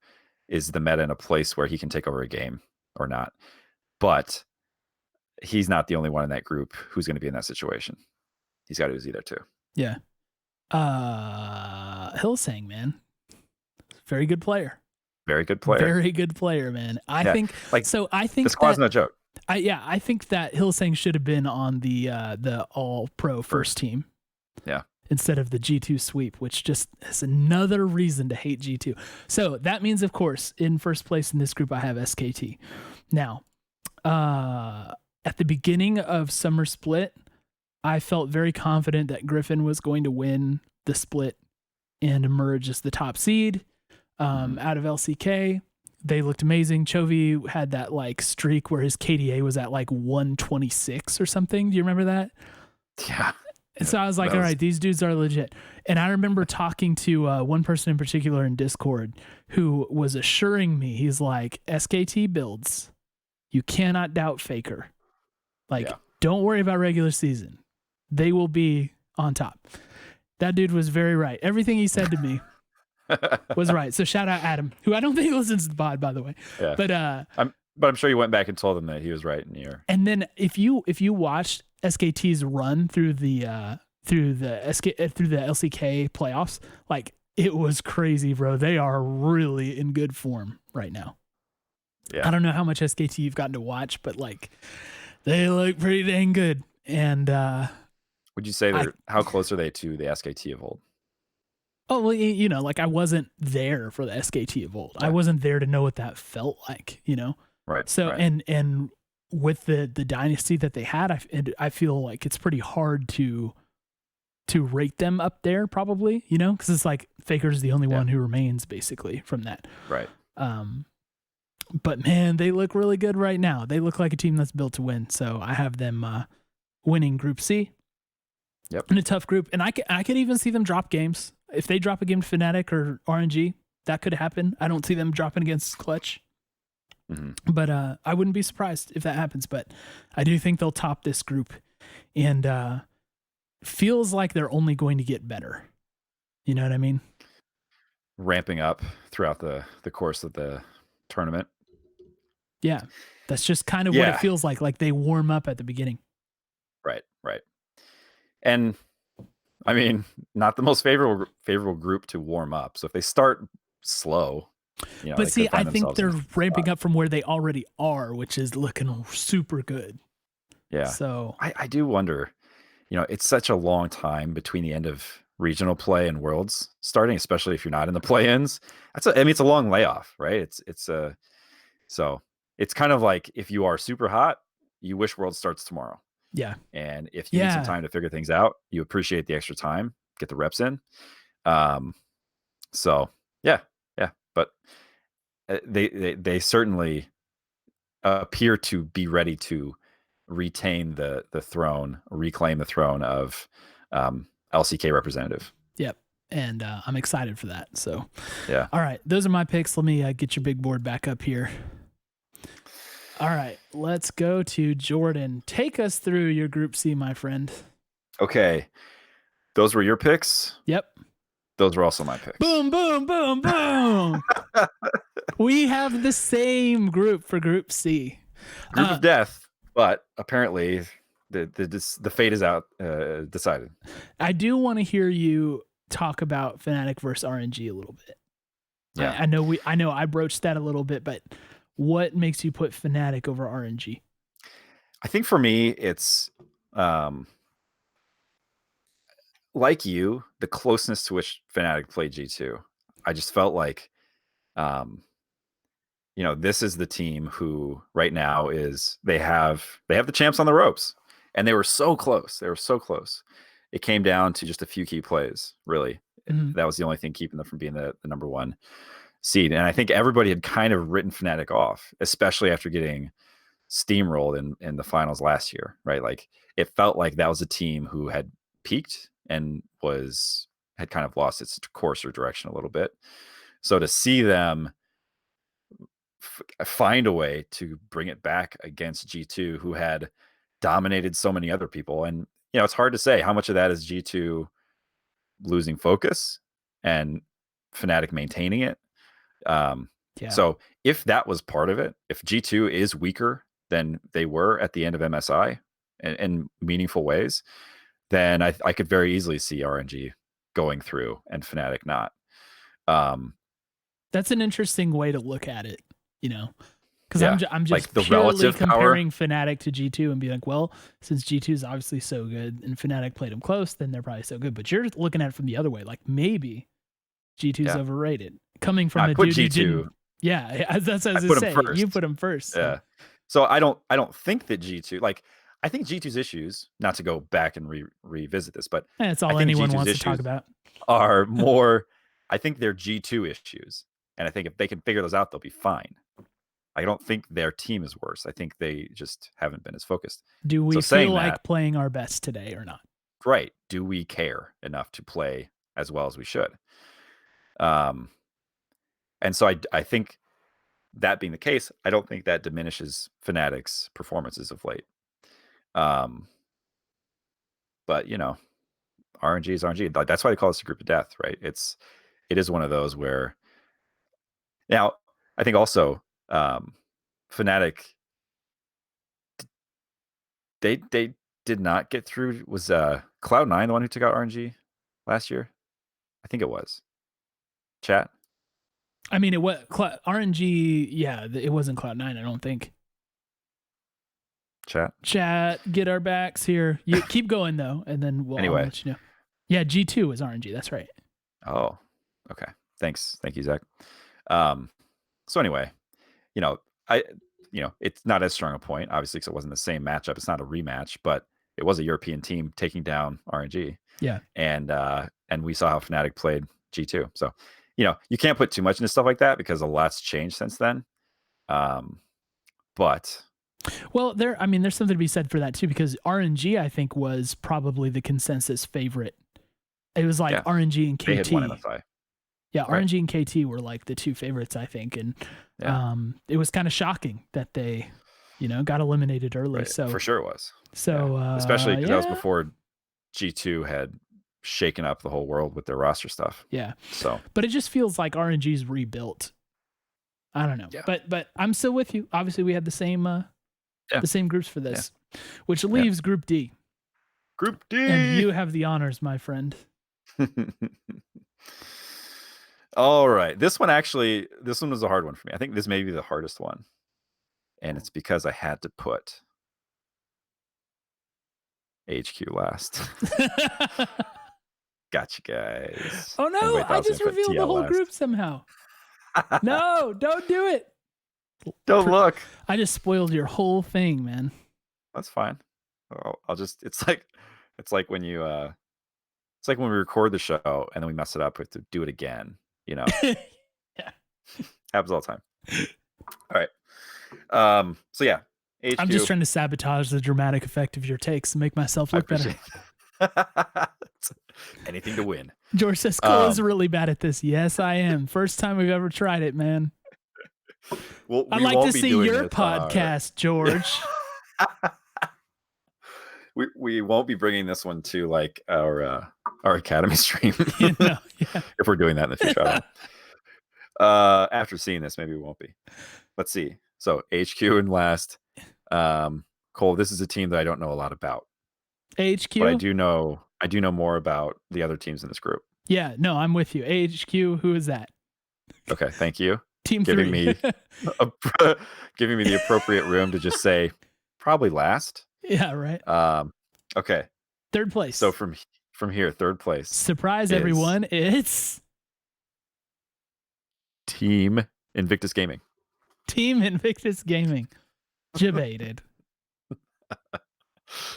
is the meta in a place where he can take over a game or not? But he's not the only one in that group who's going to be in that situation. He's got Uzi there too. Yeah. Hillsang, man. Very good player. Very good player. Very good player, man. I think the squad's no joke. I think that Hillsang should have been on the all pro first team. Yeah. Instead of the G2 sweep, which just is another reason to hate G2. So that means, of course, in first place in this group, I have SKT. Now, at the beginning of Summer Split, I felt very confident that Griffin was going to win the split and emerge as the top seed out of LCK. They looked amazing. Chovy had that like streak where his KDA was at like 126 or something. Do you remember that? Yeah. And so I was like, all right, these dudes are legit. And I remember talking to one person in particular in Discord who was assuring me, he's like, SKT builds, you cannot doubt Faker. Like, don't worry about regular season. They will be on top. That dude was very right. Everything he said to me was right. So shout out Adam, who I don't think listens to the pod, by the way. Yeah. But I'm sure you went back and told him that he was right in the year. And then if you watched SKT's run through the LCK playoffs, like it was crazy, bro. They are really in good form right now. Yeah. I don't know how much SKT you've gotten to watch, but like they look pretty dang good. And would you say how close are they to the SKT of old? Oh, well, you know, like I wasn't there for the SKT of old. Yeah. I wasn't there to know what that felt like, you know? Right. So, right. And with the dynasty that they had, I feel like it's pretty hard to rate them up there probably, you know, because it's like Faker's the only one who remains basically from that. Right. But man, they look really good right now. They look like a team that's built to win. So I have them winning Group C. Yep. In a tough group, and I could even see them drop games if they drop a game to Fnatic or RNG. That could happen. I don't see them dropping against Clutch. Mm-hmm. But I wouldn't be surprised if that happens. But I do think they'll top this group, and feels like they're only going to get better. You know what I mean? Ramping up throughout the course of the tournament. Yeah, that's just kind of what it feels like. Like they warm up at the beginning. Right. Right. And I mean, not the most favorable group to warm up. So if they start slow, you know, but see, I think they're ramping up from where they already are, which is looking super good. Yeah. So I do wonder, you know, it's such a long time between the end of regional play and Worlds starting, especially if you're not in the play-ins. It's a long layoff, right? So it's kind of like if you are super hot, you wish Worlds starts tomorrow. Yeah. And if you need some time to figure things out, you appreciate the extra time, get the reps in. So yeah. But they certainly appear to be ready to retain the throne, reclaim the throne of LCK representative. Yep. And I'm excited for that. So yeah. All right. Those are my picks. Let me get your big board back up here. All right, let's go to Jordan. Take us through your Group C, my friend. Okay. Those were your picks? Yep. Those were also my picks. Boom, boom, boom, boom. We have the same group for Group C. Group of death, but apparently the fate is out decided. I do want to hear you talk about Fnatic versus RNG a little bit. Yeah. I know I broached that a little bit, but what makes you put Fnatic over RNG? I think for me, it's like you, the closeness to which Fnatic played G2. I just felt like, you know, this is the team who right now they have the champs on the ropes, and they were so close. They were so close. It came down to just a few key plays, really. Mm-hmm. That was the only thing keeping them from being the number one seed. And I think everybody had kind of written Fnatic off, especially after getting steamrolled in the finals last year, right? Like it felt like that was a team who had peaked and had kind of lost its course or direction a little bit. So to see them find a way to bring it back against G2, who had dominated so many other people. And, you know, it's hard to say how much of that is G2 losing focus and Fnatic maintaining it. So if that was part of it, if G2 is weaker than they were at the end of MSI in meaningful ways, then I could very easily see RNG going through and Fnatic not. That's an interesting way to look at it, you know, because I'm just like the purely comparing Fnatic to G2 and be like, well, since G2 is obviously so good and Fnatic played them close, then they're probably so good. But you're looking at it from the other way, like maybe G2 is overrated. Coming from a dude G2. Who didn't, that's as I say. You put him first. So. Yeah. So I don't think that G2, like I think G2's issues, not to go back and revisit this, but it's all anyone wants to talk about, are more. I think they're G2 issues And I think if they can figure those out, they'll be fine. I don't think their team is worse. I think they just haven't been as focused. Do we So feel saying like that, playing our best today or not? right, do we care enough to play as well as we should? And so I think that being the case, I don't think that diminishes Fnatic's performances of late. But RNG is RNG. Like, that's why they call this a group of death, right? It is one of those where now I think also Fnatic they did not get through. Was Cloud9 the one who took out RNG last year? I think it was. Chat. I mean, it was RNG. Yeah, it wasn't Cloud9. I don't think. Chat, get our backs here. You keep going though, and then I'll let you know. Yeah, G2 was RNG. That's right. Oh, okay. Thanks. Thank you, Zach. So anyway, it's not as strong a point, obviously, because it wasn't the same matchup. It's not a rematch, but it was a European team taking down RNG. Yeah. And we saw how Fnatic played G2. So, you can't put too much into stuff like that because a lot's changed since then. But well, there's something to be said for that too, because RNG, I think, was probably the consensus favorite. It was like RNG and KT. They had won MSI. Yeah, right. RNG and KT were like the two favorites, I think, and it was kind of shocking that they, got eliminated early. Right. So for sure it was. So especially because that was before G2 had shaken up the whole world with their roster stuff. Yeah. So, but it just feels like RNG's rebuilt. I don't know, but I'm still with you. Obviously, we had the same groups for this, which leaves Group D. Group D, and you have the honors, my friend. All right, this one was a hard one for me. I think this may be the hardest one, and it's because I had to put HQ last. Gotcha, guys. Oh no, I just revealed the whole group somehow. No, don't do it. Don't look. I just spoiled your whole thing, man. That's fine. I'll just it's like when you it's like when we record the show and then we mess it up, we have to do it again, Yeah. Happens all the time. All right. So yeah, HQ. I'm just trying to sabotage the dramatic effect of your takes and make myself look better. Anything to win. George says Cole is really bad at this. Yes, I am. First time we've ever tried it, man. Well, I'd like to see your podcast, George. we won't be bringing this one to like our academy stream. If we're doing that in the future. After seeing this, maybe we won't be. Let's see. So HQ in last. Cole, this is a team that I don't know a lot about. HQ? But I do know more about the other teams in this group. Yeah, no, I'm with you. HQ, who is that? Okay, thank you. Team giving 3. me the appropriate room to just say probably last. Yeah, right. Okay. Third place. So from here, third place. Surprise everyone, it's Team Invictus Gaming. Team Invictus Gaming. Debated.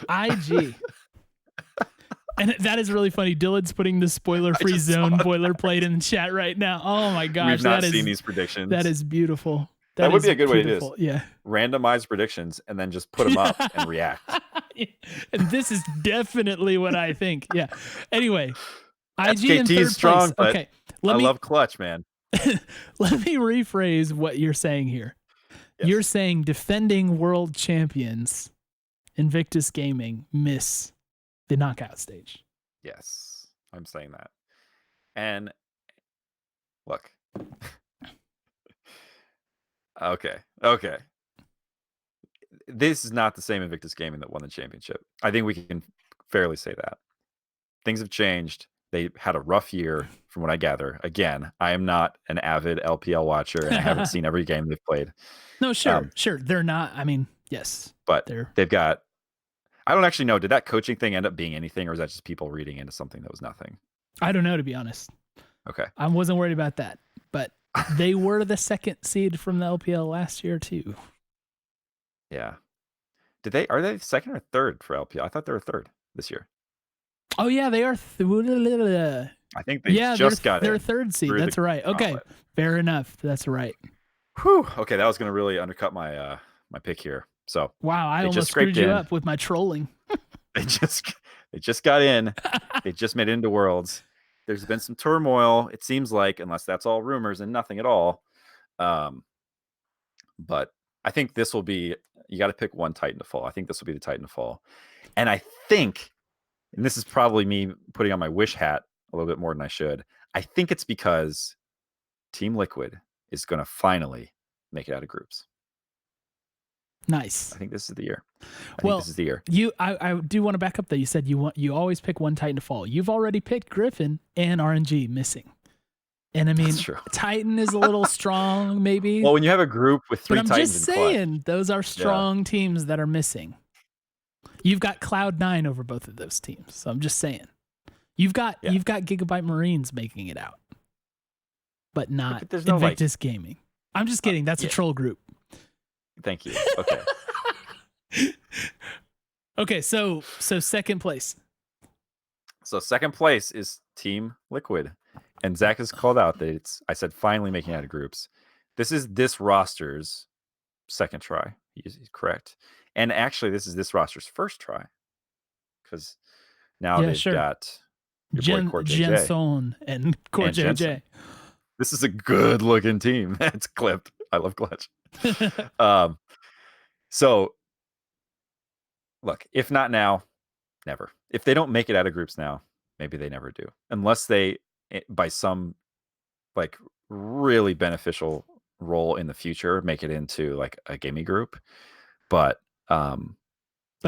IG. And that is really funny. Dylan's putting the spoiler-free zone boilerplate in the chat right now. Oh my gosh. We've not seen these predictions. That is beautiful. That would be a good way to do this. Yeah. Randomize predictions and then just put them up and react. And this is definitely what I think. Yeah. Anyway, IG SKT in third is strong, place. Okay. I love clutch, man. Let me rephrase what you're saying here. Yes. You're saying defending world champions Invictus Gaming miss the knockout stage. Yes, I'm saying that. And look. Okay. This is not the same Invictus Gaming that won the championship. I think we can fairly say that. Things have changed. They had a rough year from what I gather. Again, I am not an avid LPL watcher and I haven't seen every game they've played. No, sure. They're not. I mean, yes. But they've got, I don't actually know. Did that coaching thing end up being anything or is that just people reading into something that was nothing? I don't know, to be honest. Okay. I wasn't worried about that. But they were the second seed from the LPL last year too. Yeah. Are they second or third for LPL? I thought they were third this year. Oh yeah, they are. I think they just got their in. third seed. through That's the right. Okay, gauntlet. fair enough. That's right. Whew. Okay, that was going to really undercut my my pick here. So Wow, I they almost just scraped screwed you in. up with my trolling. They just got in. They just made it into Worlds. There's been some turmoil, it seems like, unless that's all rumors and nothing at all. But I think this will be, you got to pick one Titan to fall. I think this will be the Titan to fall. And I think, and this is probably me putting on my wish hat a little bit more than I should, I think it's because Team Liquid is going to finally make it out of groups. Nice. I think this is the year. I think this is the year. I do want to back up that you said you always pick one Titan to fall. You've already picked Griffin and RNG missing. And I mean, Titan is a little strong, maybe. Well, when you have a group with 3 Titans, I'm just saying, those are strong teams that are missing. You've got Cloud9 over both of those teams, so I'm just saying. You've got Gigabyte Marines making it out, but not Invictus Gaming. I'm just kidding. That's a troll group. Thank you. Okay. Okay. So second place. So second place is Team Liquid. And Zach has called out that I said finally making out of groups. This is this roster's second try. He's correct. And actually, this is this roster's first try. Because now they've got your boy Core JJ. Jensen and Core JJ. This is a good looking team. It's clipped. I love Clutch. So look, if not now, never. If they don't make it out of groups now, maybe they never do. Unless they, by some like really beneficial role in the future, make it into like a gaming group. But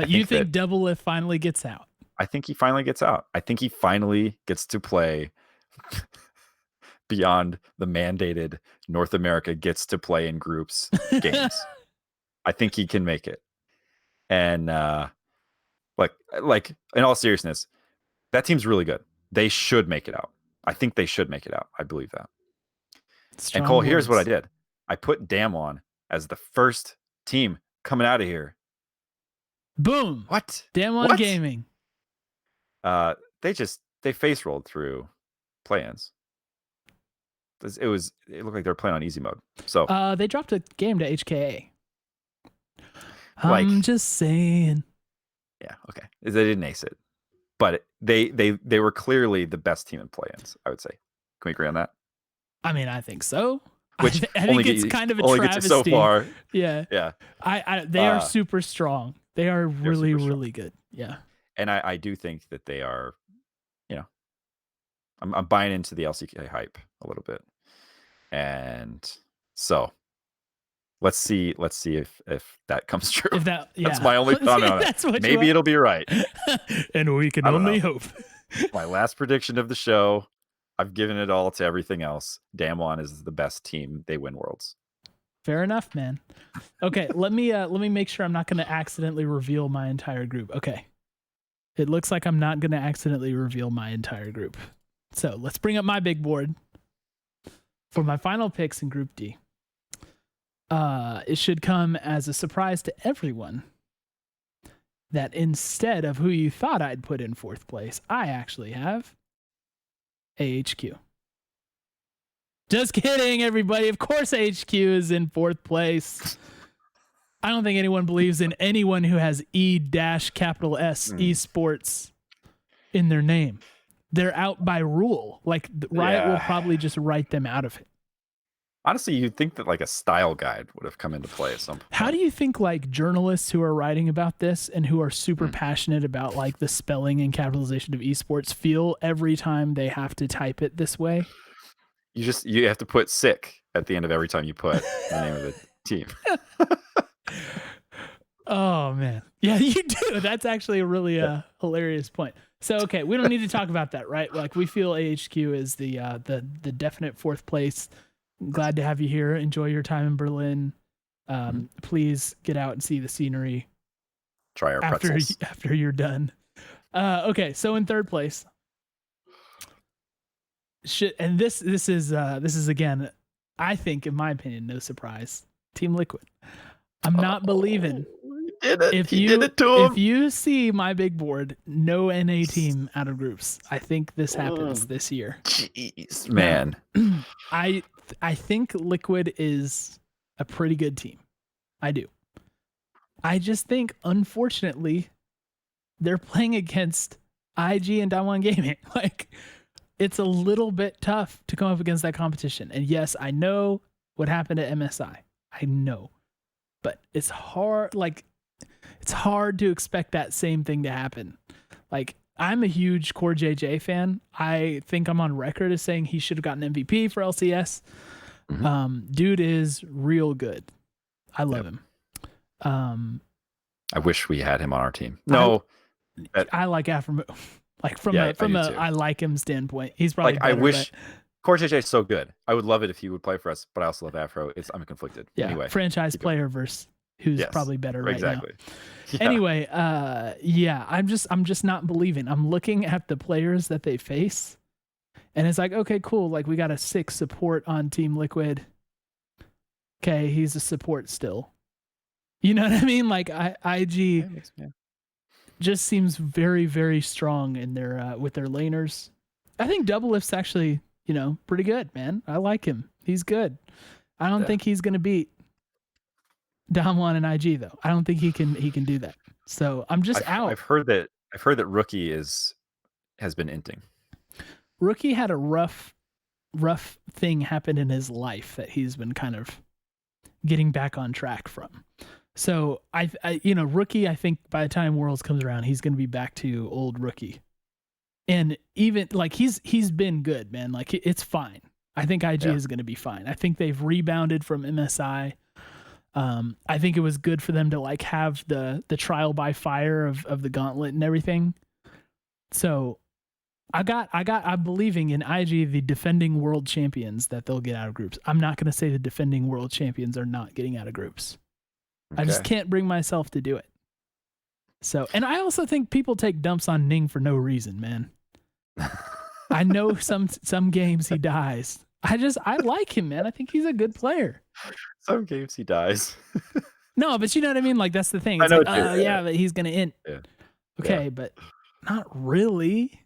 you think Double Lift finally gets out? I think he finally gets out. I think he finally gets to play beyond the mandated North America gets to play in groups games. I think he can make it. And like in all seriousness, that team's really good. They should make it out. I think they should make it out. I believe that. Strong and Cole, words. Here's what I did. I put Damwon as the first team coming out of here. Boom. What? Damwon Gaming. They face rolled through play-ins. It looked like they were playing on easy mode. So they dropped a game to HKA. I'm just saying. Yeah, okay. They didn't ace it. But they were clearly the best team in play-ins, I would say. Can we agree on that? I mean, I think so. Which I think it's kind of a travesty. So far. Yeah. Yeah. They are super strong. They are really, really good. Yeah. And I do think that they are, I'm buying into the LCK hype a little bit. And so let's see if that comes true. If that's my only comment on it. Maybe it'll be right. And we can only hope. My last prediction of the show, I've given it all to everything else. Damwon is the best team. They win Worlds. Fair enough, man. Okay, let me make sure I'm not going to accidentally reveal my entire group. Okay. It looks like I'm not going to accidentally reveal my entire group. So let's bring up my big board for my final picks in Group D. It should come as a surprise to everyone that instead of who you thought I'd put in fourth place, I actually have AHQ. Just kidding, everybody. Of course AHQ is in fourth place. I don't think anyone believes in anyone who has E-S esports in their name. They're out by rule. Like Riot will probably just write them out of it. Honestly, you'd think that like a style guide would have come into play at some point. How do you think like journalists who are writing about this and who are super passionate about like the spelling and capitalization of esports feel every time they have to type it this way? You have to put sick at the end of every time you put the name of the team. Oh man. Yeah, you do. That's actually a really hilarious point. So okay, we don't need to talk about that, right? Like we feel AHQ is the definite fourth place. Glad to have you here. Enjoy your time in Berlin. Please get out and see the scenery. Try our pretzels after you're done. Okay, so in third place. And this is again, I think in my opinion, no surprise. Team Liquid. I'm not believing did it. He did it to him. If you see my big board, no NA team out of groups. I think this happens this year. Jeez, man. I think Liquid is a pretty good team. I do. I just think, unfortunately, they're playing against IG and Damwon Gaming. Like, it's a little bit tough to come up against that competition. And yes, I know what happened at MSI. I know. But it's hard, like, it's hard to expect that same thing to happen. Like, I'm a huge Core JJ fan. I think I'm on record as saying he should have gotten MVP for LCS. Dude is real good. I love him. I wish we had him on our team. No, I like Afro. Like from a I like him standpoint, he's probably like better, I wish Core JJ is so good. I would love it if he would play for us, but I also love Afro. I'm conflicted. Yeah, anyway, franchise player versus who's probably better right now. Yeah. Anyway, I'm just not believing. I'm looking at the players that they face, and it's like, okay, cool. Like, we got a 6 support on Team Liquid. Okay, he's a support still. You know what I mean? Like, IG just seems very, very strong in their with their laners. I think Double Lift's actually, pretty good, man. I like him. He's good. I don't think he's gonna beat Damwon and IG though. I don't think he can do that. So I'm just out. I've heard that Rookie has been inting. Rookie had a rough thing happen in his life that he's been kind of getting back on track from. So I Rookie, I think by the time Worlds comes around, he's going to be back to old Rookie. And even like he's been good, man. Like, it's fine. I think IG is going to be fine. I think they've rebounded from MSI. I think it was good for them to like have the trial by fire of the gauntlet and everything. So I'm believing in IG, the defending world champions, that they'll get out of groups. I'm not going to say the defending world champions are not getting out of groups. Okay. I just can't bring myself to do it. So, and I also think people take dumps on Ning for no reason, man. I know some games he dies. I like him, man. I think he's a good player. Some games he dies. No, but you know what I mean? Like, that's the thing. It's but he's going to int. Yeah. Okay, but not really.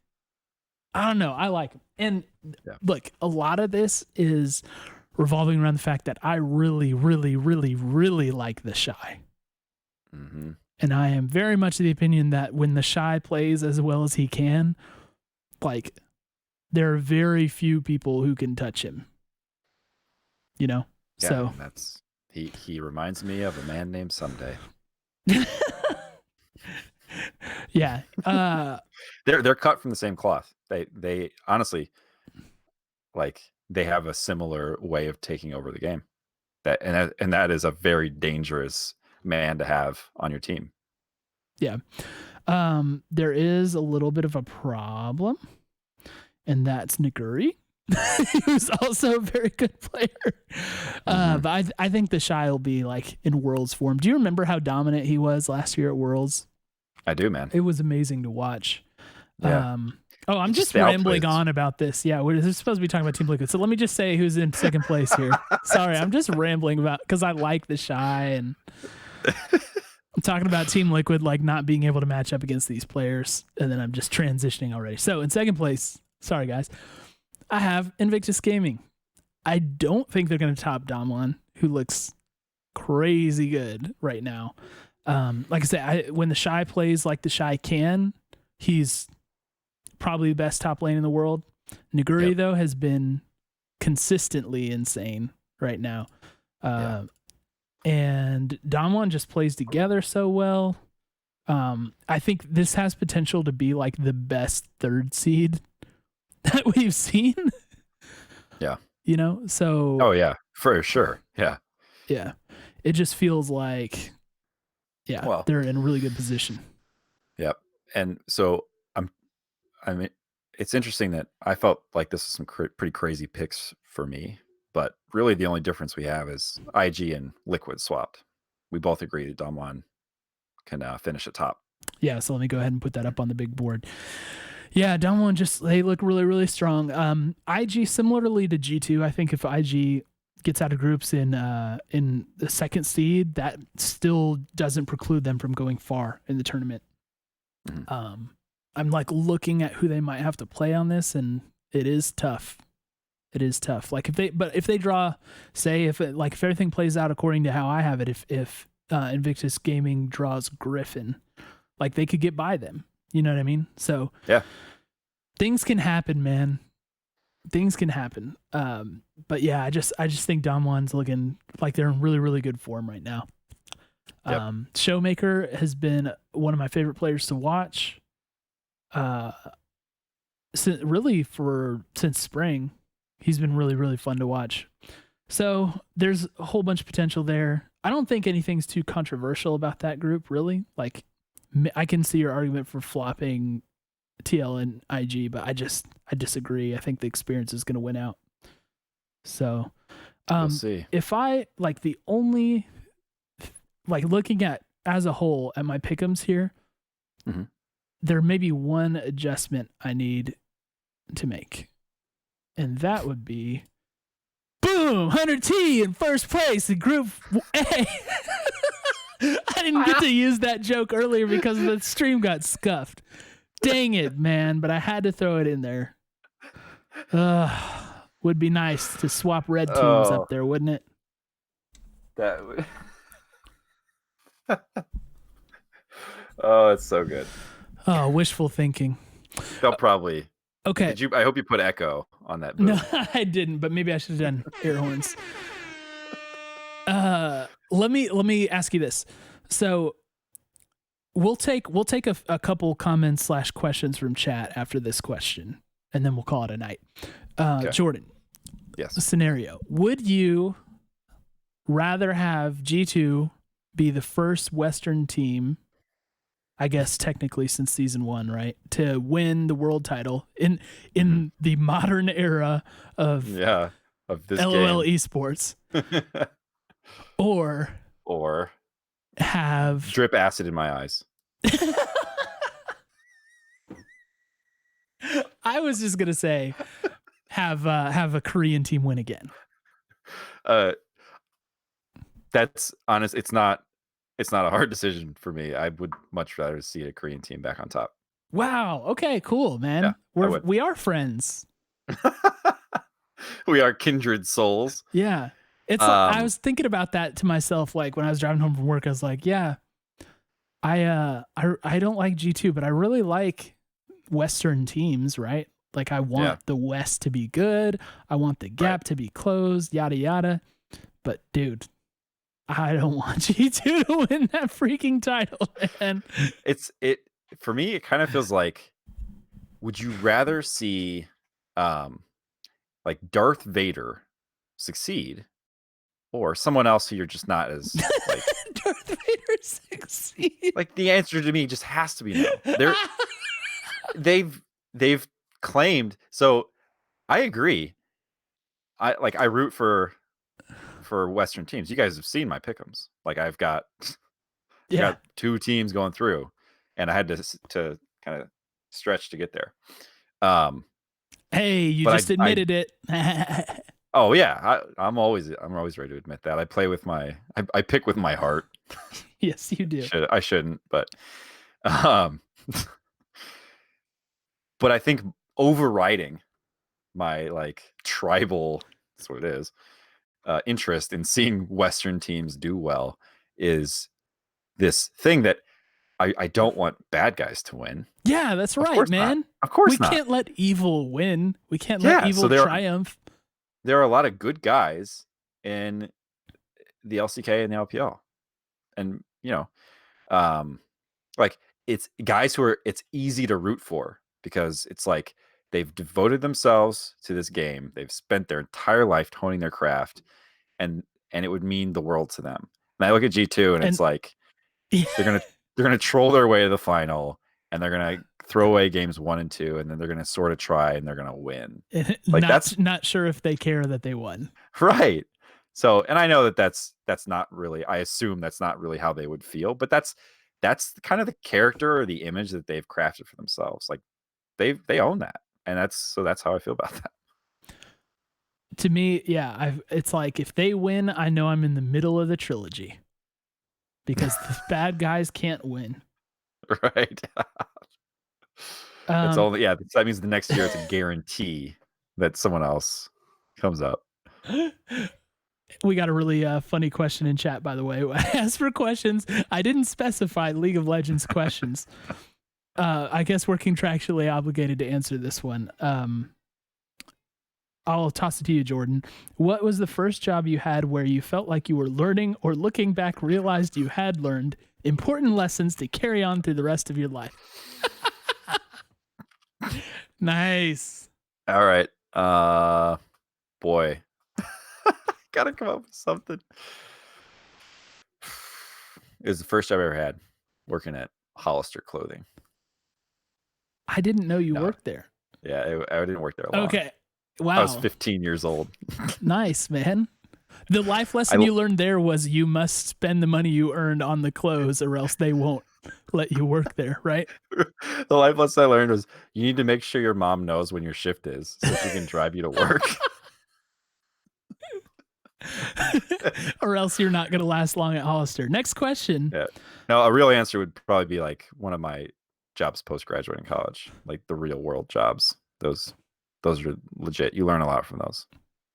I don't know. I like him. And look, a lot of this is revolving around the fact that I really, really, really, really like the Shy. Mm-hmm. And I am very much of the opinion that when the Shy plays as well as he can, like, there are very few people who can touch him. Yeah, so he reminds me of a man named Someday. Yeah. They're cut from the same cloth. They honestly, like, they have a similar way of taking over the game. That is a very dangerous man to have on your team. Yeah. There is a little bit of a problem, and that's Naguri, who's also a very good player. But I think the Shy will be like in Worlds form. Do you remember how dominant he was last year at Worlds? I do, man. It was amazing to watch. Yeah. I'm just rambling on about this. Yeah, we're supposed to be talking about Team Liquid. So let me just say who's in second place here. Sorry, I'm just rambling about because I like the Shy, and I'm talking about Team Liquid like not being able to match up against these players, and then I'm just transitioning already. So in second place, sorry guys, I have Invictus Gaming. I don't think they're going to top Damwon, who looks crazy good right now. Like I said, when the Shy plays like the Shy can, he's probably the best top lane in the world. Naguri though has been consistently insane right now. And Damwon just plays together so well. I think this has potential to be like the best third seed that we've seen. Yeah. So. Oh yeah, for sure. Yeah. Yeah. It just feels like, they're in a really good position. Yep. And so I mean, it's interesting that I felt like this was some pretty crazy picks for me, but really the only difference we have is IG and Liquid swapped. We both agree that Damwon can finish at top. Yeah, so let me go ahead and put that up on the big board. Yeah, Damwon they look really, really strong. IG, similarly to G2, I think if IG gets out of groups in the second seed, that still doesn't preclude them from going far in the tournament. Mhm. I'm like looking at who they might have to play on this, and it is tough. It is tough. Like if they draw, say if everything plays out according to how I have it, if Invictus Gaming draws Griffin, like they could get by them. You know what I mean? So Yeah. things can happen, man. Things can happen. But yeah, I just think Damwon's looking like they're in really, really good form right now. Yep. Showmaker has been one of my favorite players to watch. Since spring, he's been really, really fun to watch. So there's a whole bunch of potential there. I don't think anything's too controversial about that group, really. Like, I can see your argument for flopping TL and IG, but I disagree. I think the experience is going to win out. So, We'll see. if I the only looking at as a whole at my pick'ems here, Mhm. there may be one adjustment I need to make, and that would be boom, Hunter T in first place in Group A. I didn't get to use that joke earlier because the stream got scuffed. Dang it, man! But I had to throw it in there. Would be nice to swap red teams up there, wouldn't it? That would. Oh, it's so good. Oh, wishful thinking. They'll probably. Okay. I hope you put echo on that. Boom. No, I didn't, but maybe I should have done air horns. Let me ask you this. So we'll take a couple comments / questions from chat after this question, and then we'll call it a night. Okay. Jordan. Yes. Scenario. Would you rather have G2 be the first Western team, I guess technically since season 1, right, to win the world title in the modern era of this LOL game. esports, or have drip acid in my eyes? I was just gonna say have a Korean team win again. That's honest. It's not a hard decision for me. I would much rather see a Korean team back on top. Wow. Okay. Cool, man. Yeah, we are friends. We are kindred souls. Yeah. It's I was thinking about that to myself, like when I was driving home from work. I was like, yeah, I don't like G2, but I really like Western teams, right? Like I want the West to be good. I want the gap to be closed, yada yada. But dude, I don't want G2 to win that freaking title, man. For me, it kind of feels like, would you rather see like Darth Vader succeed, or someone else who you're just not as like Darth Vader succeed? Like the answer to me just has to be no. They've claimed, so I agree. I root for Western teams. You guys have seen my pick'ems. Like I've got got 2 teams going through, and I had to kind of stretch to get there. Hey, you just admitted it. Oh yeah, I'm always ready to admit that. I play with I pick with my heart. Yes, you do. I shouldn't, but but I think overriding my tribal, that's what it is, interest in seeing Western teams do well is this thing that I don't want bad guys to win. Yeah, that's right, man. Not. Of course not. We can't let evil win. We can't let evil triumph. There are a lot of good guys in the LCK and the LPL. And, it's guys who it's easy to root for, because it's like they've devoted themselves to this game. They've spent their entire life honing their craft, and it would mean the world to them. And I look at G2 and it's like they're gonna troll their way to the final, and they're gonna throw away games 1 and 2, and then they're gonna sort of try and they're gonna win. Like that's not sure if they care that they won. Right. So, and I know that's not really, I assume that's not really how they would feel, but that's kind of the character or the image that they've crafted for themselves. Like they own that. And that's how I feel about that. To me, yeah, it's like if they win, I know I'm in the middle of the trilogy because the bad guys can't win. Right. It's only that means the next year it's a guarantee that someone else comes up. We got a really funny question in chat, by the way. I asked for questions. I didn't specify League of Legends questions. I guess we're contractually obligated to answer this one. I'll toss it to you, Jordan. What was the first job you had where you felt like you were learning or looking back realized you had learned important lessons to carry on through the rest of your life? Nice. All right. Boy. Gotta come up with something. It was the first job I ever had, working at Hollister Clothing. I didn't know you worked there. Yeah, I didn't work there long. Okay. Wow. I was 15 years old. Nice, man. The life lesson you learned there was you must spend the money you earned on the clothes or else they won't let you work there, right? The life lesson I learned was you need to make sure your mom knows when your shift is so she can drive you to work. Or else you're not going to last long at Hollister. Next question. Yeah. No, a real answer would probably be like one of my jobs post-graduating college, like the real world jobs. Those are legit. You learn a lot from those.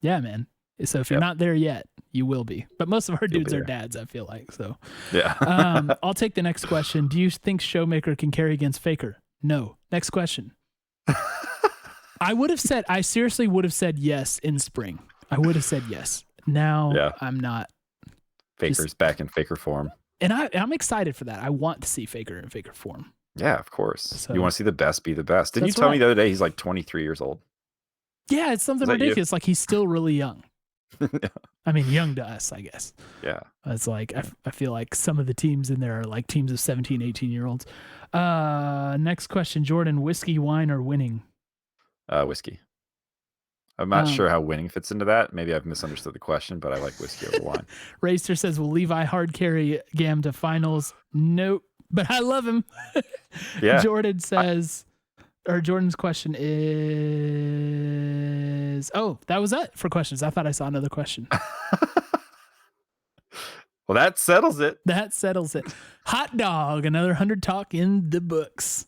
Yeah, man. So if you're not there yet, you will be. But most of our dudes are dads, I feel like. So yeah. I'll take the next question. Do you think Showmaker can carry against Faker? No. Next question. I seriously would have said yes in spring. I would have said yes. Now I'm not. Faker's back in Faker form. And I'm excited for that. I want to see Faker in Faker form. Yeah, of course. So, you want to see the best be the best. Didn't you tell me the other day he's like 23 years old? Yeah, it's something ridiculous. Like he's still really young. I mean, young to us, I guess. Yeah. It's like, I feel like some of the teams in there are like teams of 17, 18-year-olds. Next question, Jordan, whiskey, wine, or winning? Whiskey. I'm not sure how winning fits into that. Maybe I've misunderstood the question, but I like whiskey over wine. Racer says, will Levi hard carry Gam to finals? Nope, but I love him. Yeah. Jordan says, Jordan's question is, that was it for questions. I thought I saw another question. Well, that settles it. That settles it. Hot dog, another 100 talk in the books.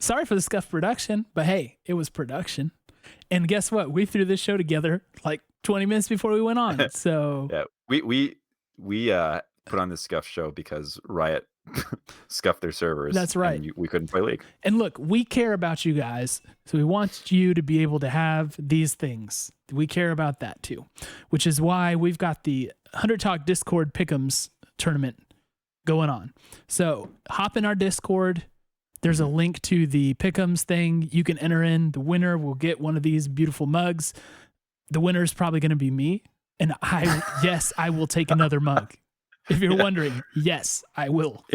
Sorry for the scuff production, but hey, it was production. And guess what? We threw this show together like 20 minutes before we went on. So yeah, we put on this scuff show because Riot scuffed their servers. That's right. And we couldn't play League. And look, we care about you guys. So we want you to be able to have these things. We care about that too, which is why we've got the 100 Talk Discord Pickems tournament going on. So hop in our Discord. There's a link to the Pickems thing. You can enter in. The winner will get one of these beautiful mugs. The winner is probably going to be me. And I will take another mug. If you're wondering, yes, I will.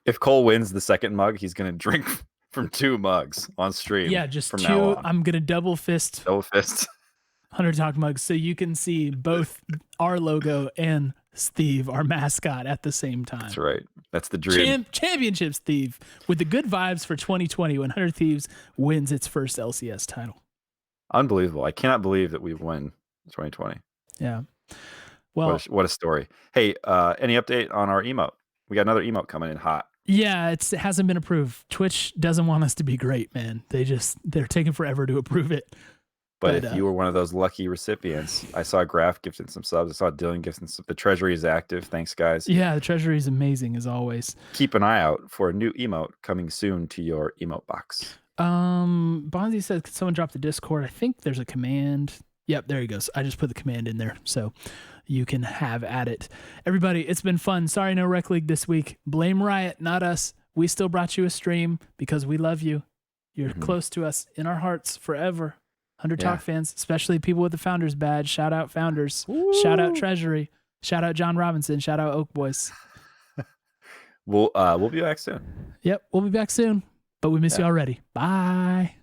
If Cole wins the second mug, he's going to drink from 2 mugs on stream. Yeah, just from 2. Now on. I'm going to double fist 100 Talk mugs so you can see both our logo and Steve, our mascot, at the same time. That's right. That's the dream. Championship Steve with the good vibes for 2020 when 100 Thieves wins its first LCS title. Unbelievable. I cannot believe that we won 2020. Yeah. Well, what a story. Hey, any update on our emote? We got another emote coming in hot. Yeah, it hasn't been approved. Twitch doesn't want us to be great, man. They're taking forever to approve it. But if you were one of those lucky recipients, I saw Graf gifting some subs. I saw Dylan gifting some. The treasury is active. Thanks, guys. Yeah, the treasury is amazing as always. Keep an eye out for a new emote coming soon to your emote box. Bonzi said, could someone drop the Discord? I think there's a command. Yep, there he goes. I just put the command in there, so you can have at it. Everybody, it's been fun. Sorry, no Rec League this week. Blame Riot, not us. We still brought you a stream because we love you. You're close to us in our hearts forever. 100 Talk fans, especially people with the Founders badge. Shout out Founders. Woo. Shout out Treasury. Shout out John Robinson. Shout out Oak Boys. We'll be back soon. Yep, we'll be back soon. But we miss you already. Bye.